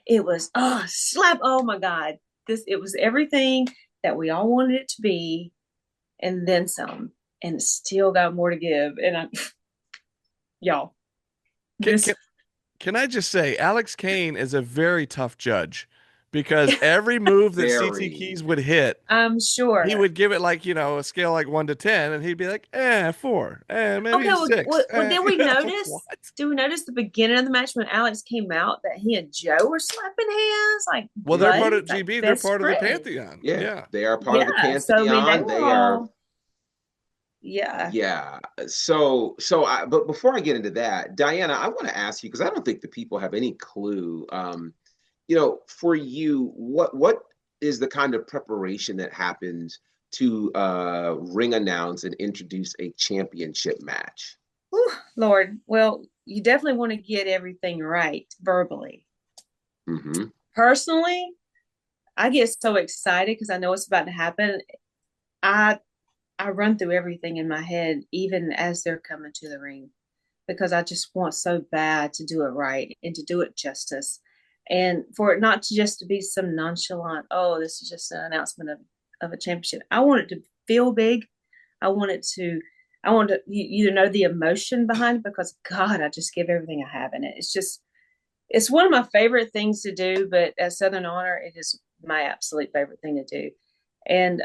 It was slap. Oh my God. It was everything that we all wanted it to be, and then some, and it still got more to give. And y'all. Can I just say, Alex Kane is a very tough judge because every move that CT Very. Keys would hit, I'm sure. he would give it like, a scale like 1 to 10, and he'd be like, 4, maybe Okay, a 6. did we notice? What? Did we notice the beginning of the match when Alex came out that he and Joe were slapping hands like Well, they're part of buddies, like GB. They're best part of the friends? Pantheon. Yeah, Yeah. they are part of the Yeah. So I mean, they pantheon. were They are. all. Yeah. Yeah. But before I get into that, Diana, I want to ask you, because I don't think the people have any clue. For you, what is the kind of preparation that happens to ring announce and introduce a championship match? Whew, Lord. Well, you definitely want to get everything right verbally. Mm-hmm. Personally, I get so excited because I know it's about to happen. I run through everything in my head, even as they're coming to the ring, because I just want so bad to do it right and to do it justice. And for it not to just to be some nonchalant, oh, this is just an announcement of a championship. I want it to feel big. I want to either know the emotion behind it, because God, I just give everything I have in it. It's one of my favorite things to do, but at Southern Honor, it is my absolute favorite thing to do. And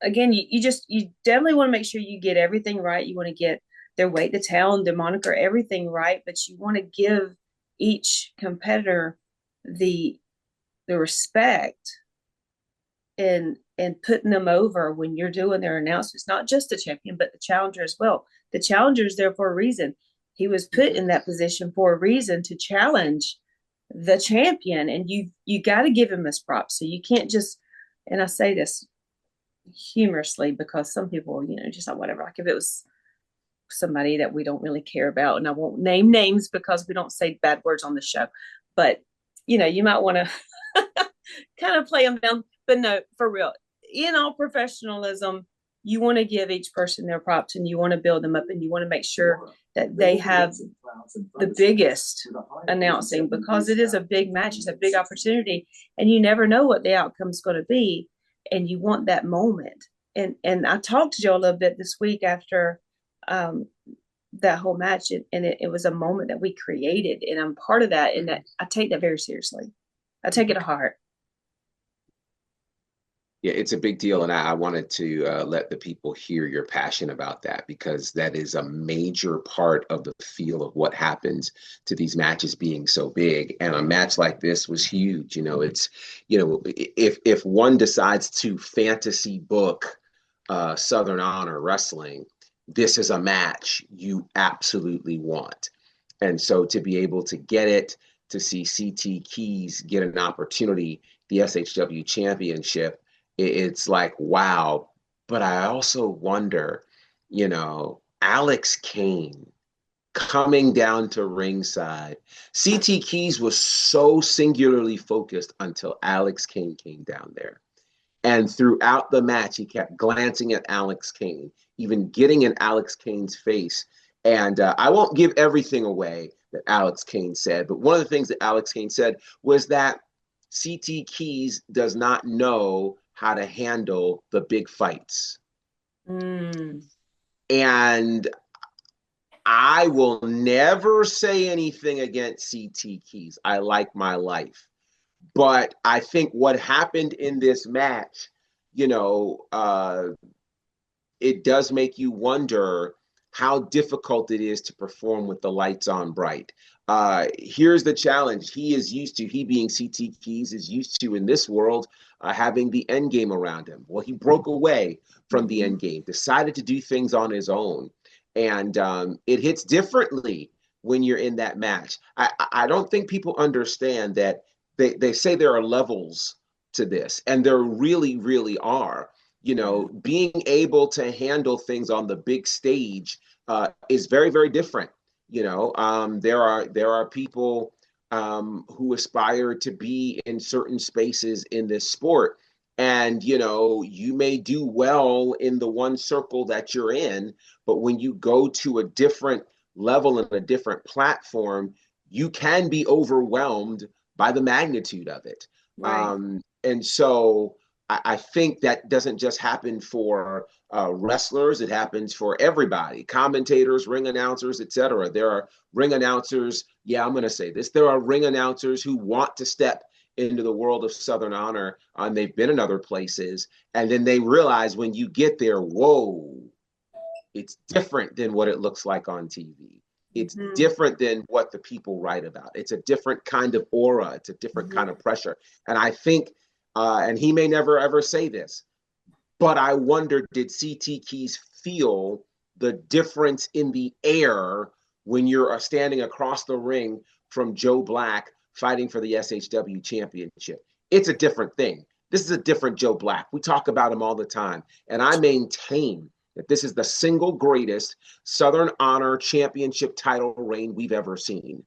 again, you definitely want to make sure you get everything right. You want to get their weight, the town, the moniker, everything right, but you want to give each competitor the respect and putting them over when you're doing their announcements, not just the champion, but the challenger as well. The challenger is there for a reason. He was put in that position for a reason to challenge the champion, and you got to give him his props. So you can't just, and I say this humorously because some people, just like whatever, like if it was somebody that we don't really care about, and I won't name names because we don't say bad words on the show, but you might want to kind of play them down. But no, for real, in all professionalism, you want to give each person their props, and you want to build them up, and you want to make sure that they have the biggest announcing, because it is a big match. It's a big opportunity, and you never know what the outcome is going to be, and you want that moment. And I talked to Joe a little bit this week after that whole match, and it was a moment that we created, and I'm part of that, and that I take that very seriously. I take it to heart. Yeah, it's a big deal, and I wanted to let the people hear your passion about that, because that is a major part of the feel of what happens to these matches being so big. And a match like this was huge. It's if one decides to fantasy book Southern Honor Wrestling, this is a match you absolutely want. And so to be able to get it, to see CT Keys get an opportunity, the SHW championship, it's like, wow. But I also wonder, Alex Kane coming down to ringside. CT Keys was so singularly focused until Alex Kane came down there. And throughout the match, he kept glancing at Alex Kane, even getting in Alex Kane's face. And I won't give everything away that Alex Kane said, but one of the things that Alex Kane said was that CT Keys does not know how to handle the big fights. And I will never say anything against CT Keys. I like my life. But I think what happened in this match, it does make you wonder how difficult it is to perform with the lights on bright. Here's the challenge. He being CT Keys, is used to in this world having the end game around him. Well, he broke away from the end game, decided to do things on his own. And it hits differently when you're in that match. I don't think people understand that they say there are levels to this, and there really, really are. Being able to handle things on the big stage is very, very different. There are people who aspire to be in certain spaces in this sport, and you may do well in the one circle that you're in, but when you go to a different level and a different platform, you can be overwhelmed by the magnitude of it. Right. And so I think that doesn't just happen for wrestlers. It happens for everybody, commentators, ring announcers, etc. There are ring announcers. Yeah, I'm going to say this. There are ring announcers who want to step into the world of Southern Honor. They've been in other places, and then they realize when you get there, whoa, it's different than what it looks like on TV. It's different than what the people write about. It's a different kind of aura. It's a different kind of pressure. And I think, and he may never ever say this, but I wonder, did CT Keys feel the difference in the air when you're standing across the ring from Joe Black fighting for the SHW championship? It's a different thing. This is a different Joe Black. We talk about him all the time. And I maintain that this is the single greatest Southern Honor Championship title reign we've ever seen.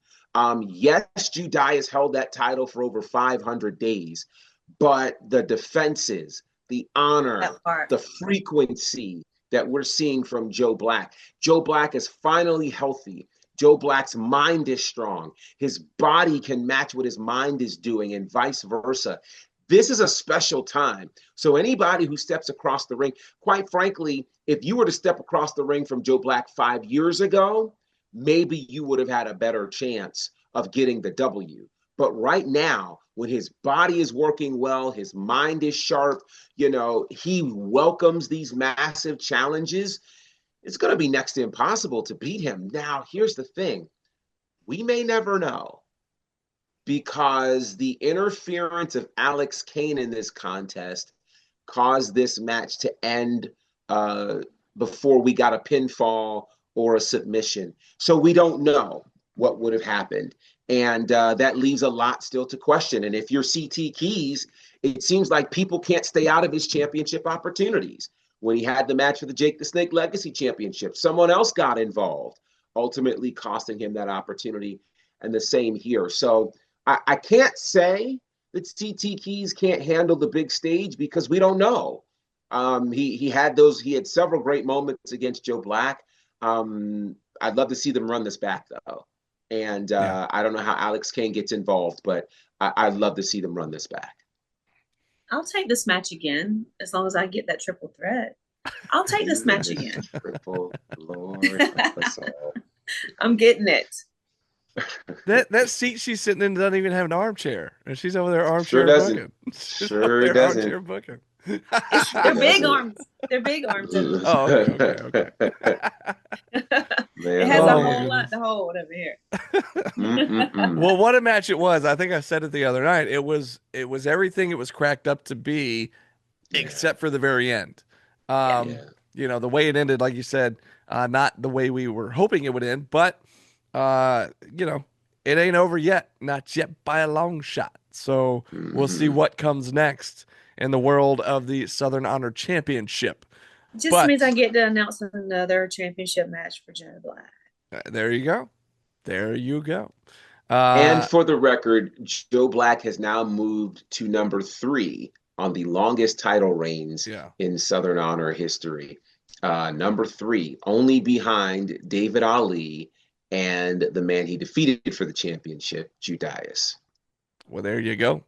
Yes, Judias held that title for over 500 days, but the defenses, the honor, the frequency that we're seeing from Joe Black. Joe Black is finally healthy. Joe Black's mind is strong. His body can match what his mind is doing and vice versa. This is a special time. So anybody who steps across the ring, quite frankly, if you were to step across the ring from Joe Black 5 years ago, maybe you would have had a better chance of getting the W. But right now, when his body is working well, his mind is sharp, he welcomes these massive challenges. It's going to be next to impossible to beat him. Now, here's the thing. We may never know, because the interference of Alex Kane in this contest caused this match to end before we got a pinfall or a submission. So we don't know what would have happened. And that leaves a lot still to question. And if you're CT Keys, it seems like people can't stay out of his championship opportunities. When he had the match for the Jake the Snake Legacy Championship, someone else got involved, ultimately costing him that opportunity. And the same here. So I can't say that CT Keys can't handle the big stage, because we don't know. He had several great moments against Joe Black. I'd love to see them run this back, though. And I don't know how Alex Kane gets involved, but I'd love to see them run this back. I'll take this match again as long as I get that triple threat. I'll take this match again. Triple Lord, help us all. I'm getting it. That seat she's sitting in doesn't even have an armchair, and she's over there Sure armchair doesn't. booking. Sure doesn't. Armchair booking. They're big arms. They're big arms. Oh, okay. Man, It has a whole lot to hold over here. Well, what a match it was. I think I said it the other night. It was everything it was cracked up to be, except for the very end. The way it ended, like you said, not the way we were hoping it would end, but it ain't over yet. Not yet by a long shot. So we'll see what comes next in the world of the Southern Honor Championship. Just means I get to announce another championship match for Joe Black. There you go. There you go. And for the record, Joe Black has now moved to number 3 on the longest title reigns in Southern Honor history. Number 3, only behind David Ali and the man he defeated for the championship, Judias. Well, there you go.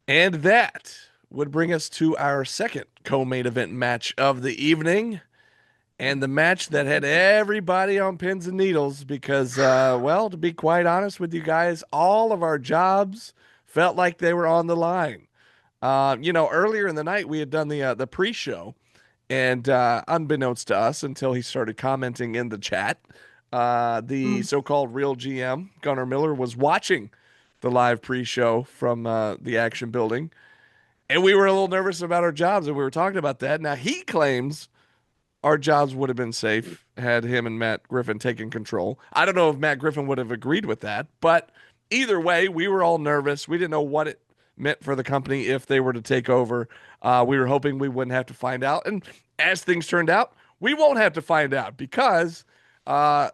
And that would bring us to our second co-main event match of the evening, and the match that had everybody on pins and needles because, to be quite honest with you guys, all of our jobs felt like they were on the line. Earlier in the night, we had done the pre-show, and unbeknownst to us until he started commenting in the chat, the so-called real GM, Gunnar Miller, was watching the live pre-show from the Action Building, and we were a little nervous about our jobs, and we were talking about that. Now, he claims our jobs would have been safe had him and Matt Griffin taken control. I don't know if Matt Griffin would have agreed with that, but either way, we were all nervous. We didn't know what it meant for the company if they were to take over. We were hoping we wouldn't have to find out, and as things turned out, we won't have to find out because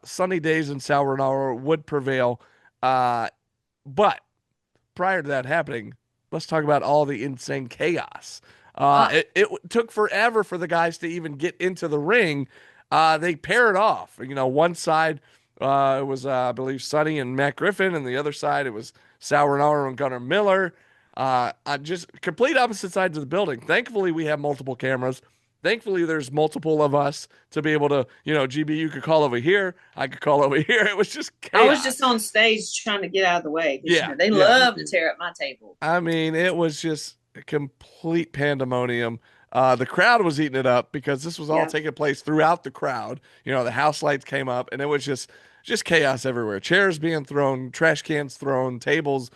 sunny days in Sal Renaro would prevail. But prior to that happening, let's talk about all the insane chaos. It took forever for the guys to even get into the ring. They paired off. One side it was, I believe, Sonny and Matt Griffin, and the other side it was Sal Renaro and Gunnar Miller. Just complete opposite sides of the building. Thankfully, we have multiple cameras. Thankfully, there's multiple of us to be able to, GB, you could call over here. I could call over here. It was just I was just chaos. on stage trying to get out of the way because Yeah, they yeah. love to tear up my table. I mean, it was just a complete pandemonium. The crowd was eating it up because this was all Yeah. taking place throughout the crowd. The house lights came up, and it was just chaos everywhere. Chairs being thrown, trash cans thrown, tables,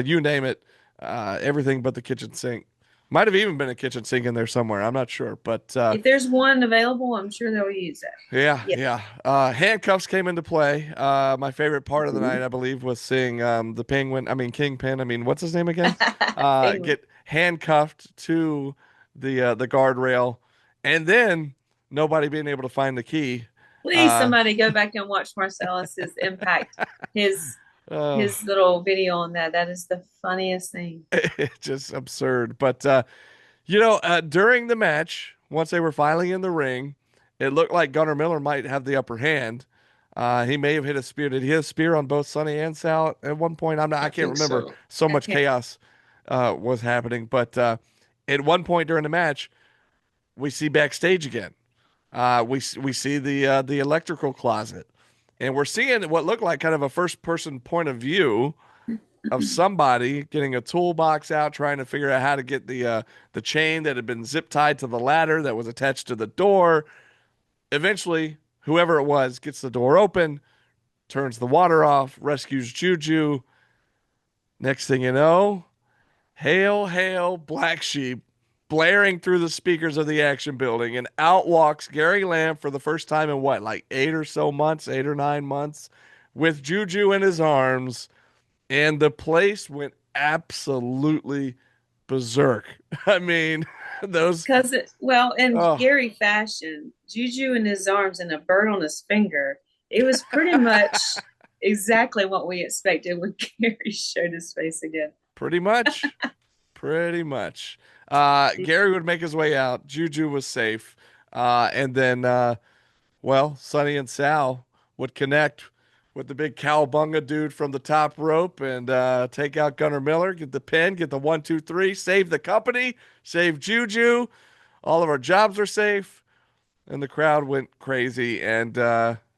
you name it, everything but the kitchen sink. Might have even been a kitchen sink in there somewhere. I'm not sure, but If there's one available, I'm sure they'll use it. yeah, Yeah. yeah. Handcuffs came into play. My favorite part of the night, I believe, was seeing the Kingpin. What's his name again? Penguin. Get handcuffed to the guardrail, and then nobody being able to find the key. Please, somebody go back and watch Marcellus's impact. His Uh, his little video on that. That is the funniest thing. it's just absurd. But during the match, once they were finally in the ring, it looked like Gunnar Miller might have the upper hand. He may have hit a spear. Did he hit a spear on both Sonny and Sal at one point? I I can't think remember. so. So much Okay. chaos was happening. But at one point during the match, we see backstage again. We see the electrical closet, and we're seeing what looked like kind of a first person point of view of somebody getting a toolbox out, trying to figure out how to get the chain that had been zip tied to the ladder that was attached to the door. Eventually, whoever it was gets the door open, turns the water off, rescues Juju. Next thing you know, hail, hail, black sheep, blaring through the speakers of the action building, and out walks Gary Lamb for the first time in what, like 8 or 9 months, with Juju in his arms, and the place went absolutely berserk. I mean, those. Because in Oh, Gary fashion, Juju in his arms and a bird on his finger. It was pretty much exactly what we expected when Gary showed his face again. pretty much, pretty much. Gary would make his way out. Juju was safe, and then Sonny and Sal would connect with the big cowbunga dude from the top rope and take out Gunnar Miller, get the pin, get the 1, 2, 3, save the company, save Juju. All of our jobs are safe. And the crowd went crazy, and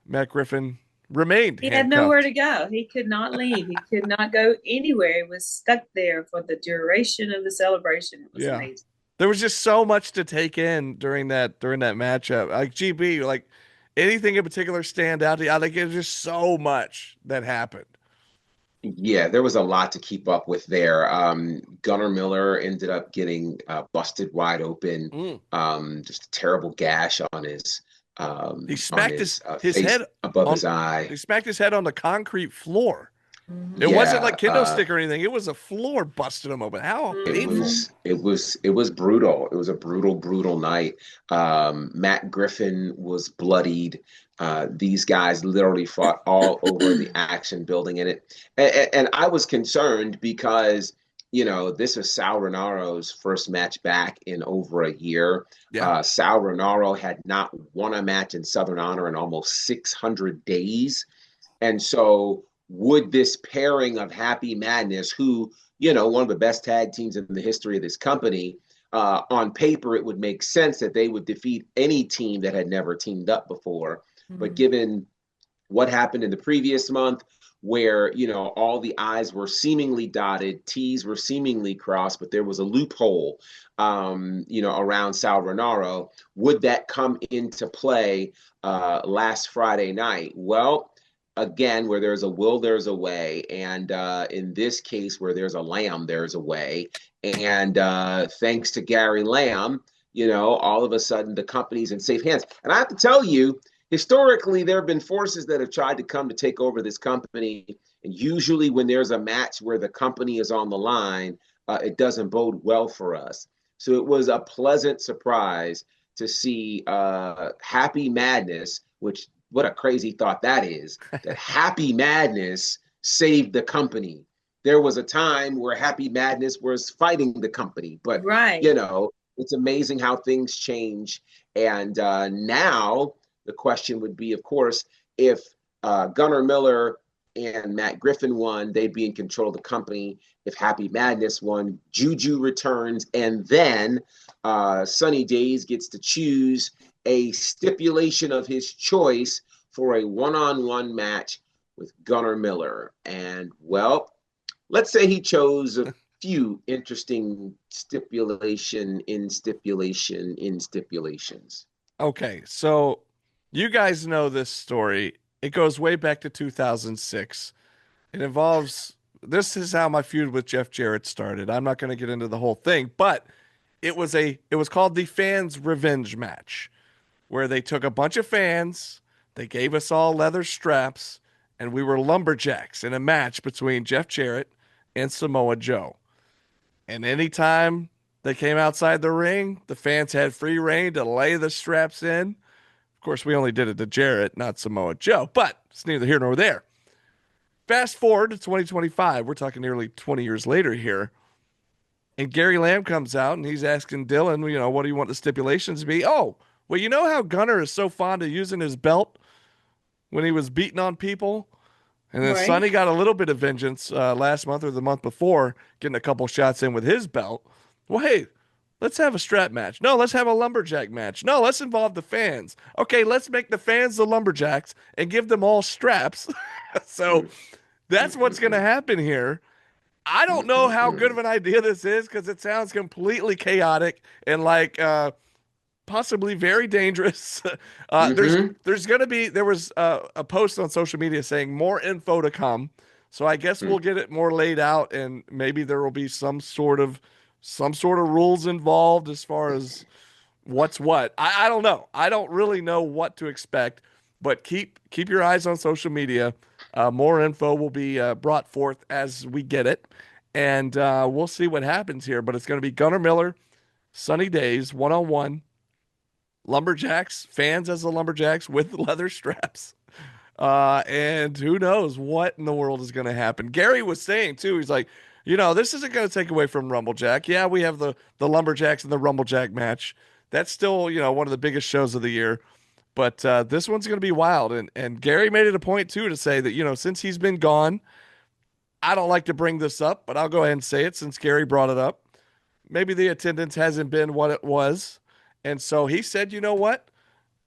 Matt Griffin remained He had nowhere handcuffed. to go. He could not leave. He could not go anywhere. He was stuck there for the duration of the celebration. It was Yeah. amazing. There was just so much to take in during that matchup. Like GB, like anything in particular stand out to you? Like it was just so much that happened. Yeah, there was a lot to keep up with there. Gunnar Miller ended up getting busted wide open. Mm. Just a terrible gash on He smacked his face head above on his eye. he smacked his head on the concrete floor. Mhm. It wasn't Yeah, like kendo stick or anything. It was a floor busted him open. How it painful. Mhm. was it was brutal. It was a brutal night. Matt Griffin was bloodied. These guys literally fought all over the action building in it, and I was concerned because this was Sal Renaro's first match back in over a year. Yeah. Sal Renaro had not won a match in Southern Honor in almost 600 days, and so would this pairing of Happy Madness, who, one of the best tag teams in the history of this company, on paper, it would make sense that they would defeat any team that had never teamed up before. But Mhm. given what happened in the previous month, where, all the I's were seemingly dotted, T's were seemingly crossed, but there was a loophole, around Sal Renaro, would that come into play last Friday night? Well, again, where there's a will, there's a way. And in this case, where there's a lamb, there's a way. And thanks to Gary Lamb, all of a sudden the company's in safe hands. And I have to tell you, historically, there have been forces that have tried to come to take over this company. And usually, when there's a match where the company is on the line, it doesn't bode well for us. So it was a pleasant surprise to see Happy Madness, which what a crazy thought that is, that Happy Madness saved the company. There was a time where Happy Madness was fighting the company, but Right. it's amazing how things change. And now the question would be, of course, if Gunnar Miller and Matt Griffin won, they'd be in control of the company. If Happy Madness won, Juju returns, and then Sunny Days gets to choose a stipulation of his choice for a one-on-one match with Gunnar Miller. And, well, let's say he chose a few interesting stipulations. Okay, so you guys know this story. It goes way back to 2006. It involves, this is how my feud with Jeff Jarrett started. I'm not going to get into the whole thing, but it was called the Fans Revenge Match, where they took a bunch of fans, they gave us all leather straps, and we were lumberjacks in a match between Jeff Jarrett and Samoa Joe. And anytime they came outside the ring, the fans had free reign to lay the straps in. Of course, we only did it to Jarrett, not Samoa Joe, but it's neither here nor there. Fast forward to 2025. We're talking nearly 20 years later here. And Gary Lamb comes out and he's asking Dylan, what do you want the stipulations to be? Oh, well, you know how Gunnar is so fond of using his belt when he was beating on people? And then Right. Sonny got a little bit of vengeance last month or the month before, getting a couple shots in with his belt. Well, hey, let's have a strap match. No, let's have a lumberjack match. No, let's involve the fans. Okay, let's make the fans the lumberjacks and give them all straps. So that's what's going to happen here. I don't know how good of an idea this is because it sounds completely chaotic and like possibly very dangerous. There's going to be, there was a post on social media saying more info to come. So I guess we'll get it more laid out and maybe there will be some sort of rules involved as far as what's what. I don't know. I don't really know what to expect, but keep your eyes on social media. More info will be brought forth as we get it, and we'll see what happens here. But it's going to be Gunnar Miller, Sunny Days, one-on-one, lumberjacks, fans as the lumberjacks with leather straps. And who knows what in the world is going to happen. Gary was saying, too, he's like, this isn't going to take away from Rumblejack. Yeah, we have the lumberjacks and the Rumblejack match. That's still, one of the biggest shows of the year. But this one's going to be wild. And Gary made it a point, too, to say that, since he's been gone, I don't like to bring this up, but I'll go ahead and say it since Gary brought it up. Maybe the attendance hasn't been what it was. And so he said, you know what?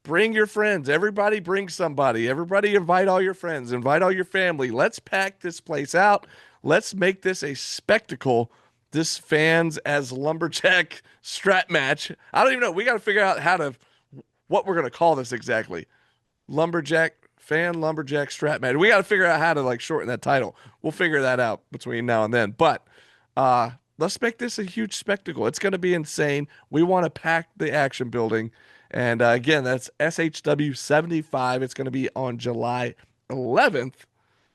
Bring your friends. Everybody bring somebody. Everybody invite all your friends. Invite all your family. Let's pack this place out. Let's make this a spectacle. This fans as lumberjack strap match. I don't even know. We got to figure out what we're going to call this exactly. Lumberjack strap match. We got to figure out how to shorten that title. We'll figure that out between now and then. But let's make this a huge spectacle. It's going to be insane. We want to pack the action building. And again, that's SHW75. It's going to be on July 11th,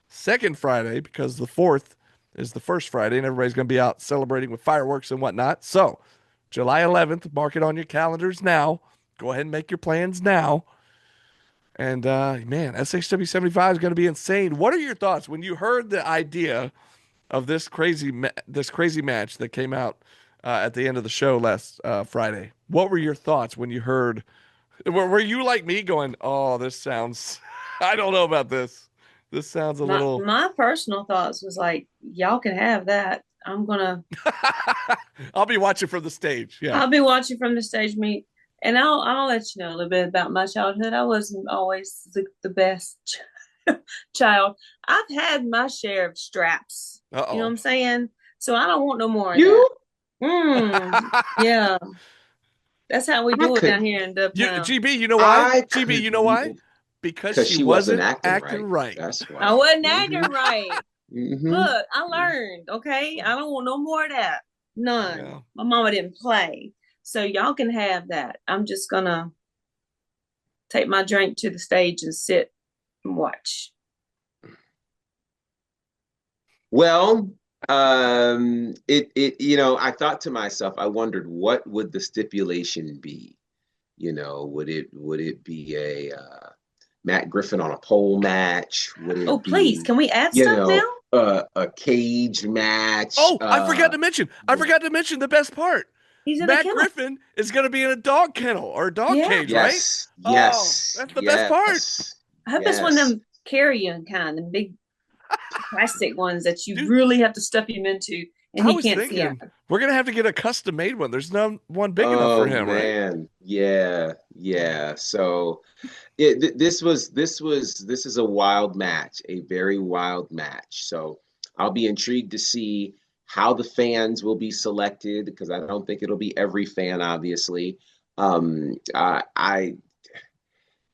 second Friday, because the 4th is the first Friday, and everybody's going to be out celebrating with fireworks and whatnot. So July 11th, mark it on your calendars now. Go ahead and make your plans now. And, man, SHW75 is going to be insane. What are your thoughts when you heard the idea of this crazy match that came out at the end of the show last Friday? What were your thoughts when you heard? Were you like me going, oh, this sounds, I don't know about this. This sounds a little. My personal thoughts was like, y'all can have that. I'm going to. I'll be watching from the stage. Yeah. I'll be watching from the stage meet. And I'll let you know a little bit about my childhood. I wasn't always the best child. I've had my share of straps. Uh-oh. You know what I'm saying? So I don't want no more of You? that. Yeah. That's how we do it down here in Dubtown. GB, you know why? GB, you know why? Because she wasn't acting right. That's why. I wasn't acting right. Mm-hmm. Look, I learned, okay? I don't want no more of that. None. Yeah. My mama didn't play. So y'all can have that. I'm just going to take my drink to the stage and sit and watch. Well, I thought to myself, I wondered what would the stipulation be? Would it be a Matt Griffin on a pole match? Would it please, can we add stuff now? A cage match? Oh, I forgot to mention the best part. Matt Griffin is going to be in a dog kennel or a dog cage, right? Yes. That's the best part. I hope it's one of them carrying kind, the big plastic ones that you Dude, really have to stuff him into, and I he was can't see out. thinking we're gonna have to get a custom made one. There's no one big enough for Oh him, right? man, yeah. So this is a wild match, a very wild match. So I'll be intrigued to see how the fans will be selected because I don't think it'll be every fan, obviously. I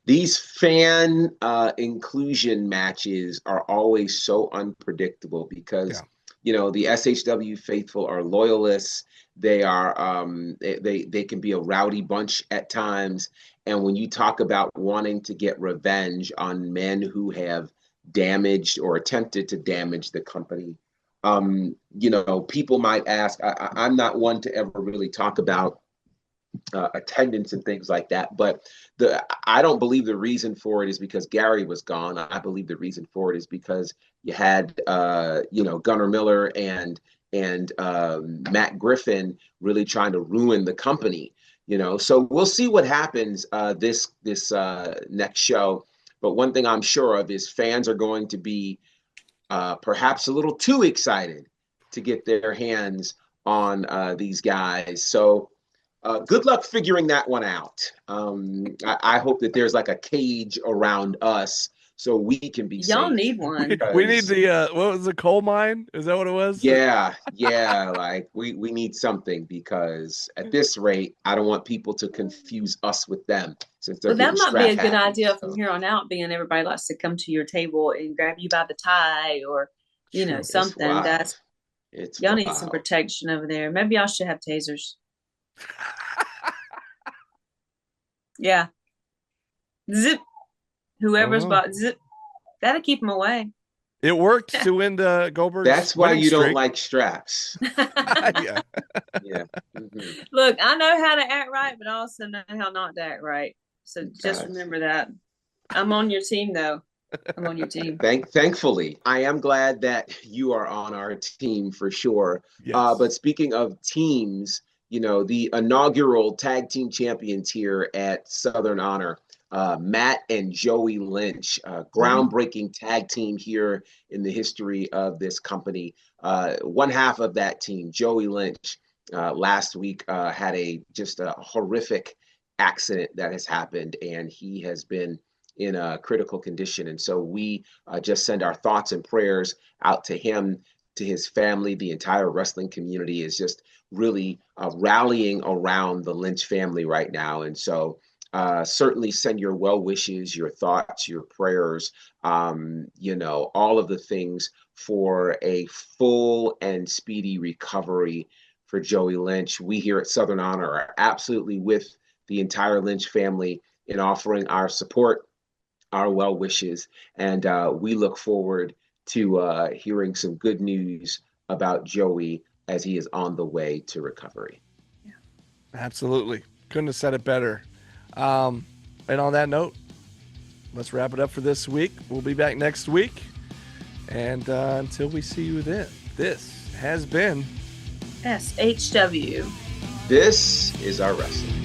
These fan inclusion matches are always so unpredictable because Yeah. the SHW faithful are loyalists. They are they can be a rowdy bunch at times. And when you talk about wanting to get revenge on men who have damaged or attempted to damage the company, people might ask. I'm not one to ever really talk about attendance and things like that. But I don't believe the reason for it is because Gary was gone. I believe the reason for it is because you had Gunnar Miller and Matt Griffin really trying to ruin the company. So we'll see what happens this next show. But one thing I'm sure of is fans are going to be perhaps a little too excited to get their hands on these guys. So good luck figuring that one out. I hope that there's like a cage around us so we can be Y'all safe. need one. We need the what was the coal mine? Is that what it was? Yeah, like we need something because at this rate, I don't want people to confuse us with them since they're Well, that getting might be a strap good happy. idea from So, here on out, being everybody likes to come to your table and grab you by the tie or, True. it's something. wild. Guys, It's y'all need some wild. protection over there. Maybe y'all should have tasers. Yeah. Zip. Whoever's Oh. bought zip. That'll keep them away. It worked to win the Goldberg's That's why winning you don't streak. like straps. Yeah. Yeah. Mhm. Look, I know how to act right, but I also know how not to act right. So just Gotcha. remember that. I'm on your team, though. I'm on your team. Thankfully, I am glad that you are on our team for sure. Yes. But speaking of teams, the inaugural tag team champions here at Southern Honor, Matt and Joey Lynch, groundbreaking tag team here in the history of this company. One half of that team, Joey Lynch, last week had just a horrific accident that has happened, and he has been in a critical condition. And so we just send our thoughts and prayers out to him, to his family. The entire wrestling community is just really rallying around the Lynch family right now. And so certainly send your well wishes, your thoughts, your prayers, all of the things for a full and speedy recovery for Joey Lynch. We here at Southern Honor are absolutely with the entire Lynch family in offering our support, our well wishes, and we look forward to hearing some good news about Joey as he is on the way to recovery. Absolutely. Couldn't have said it better. And on that note, let's wrap it up for this week. We'll be back next week. And until we see you then, this has been SHW. This is our wrestling.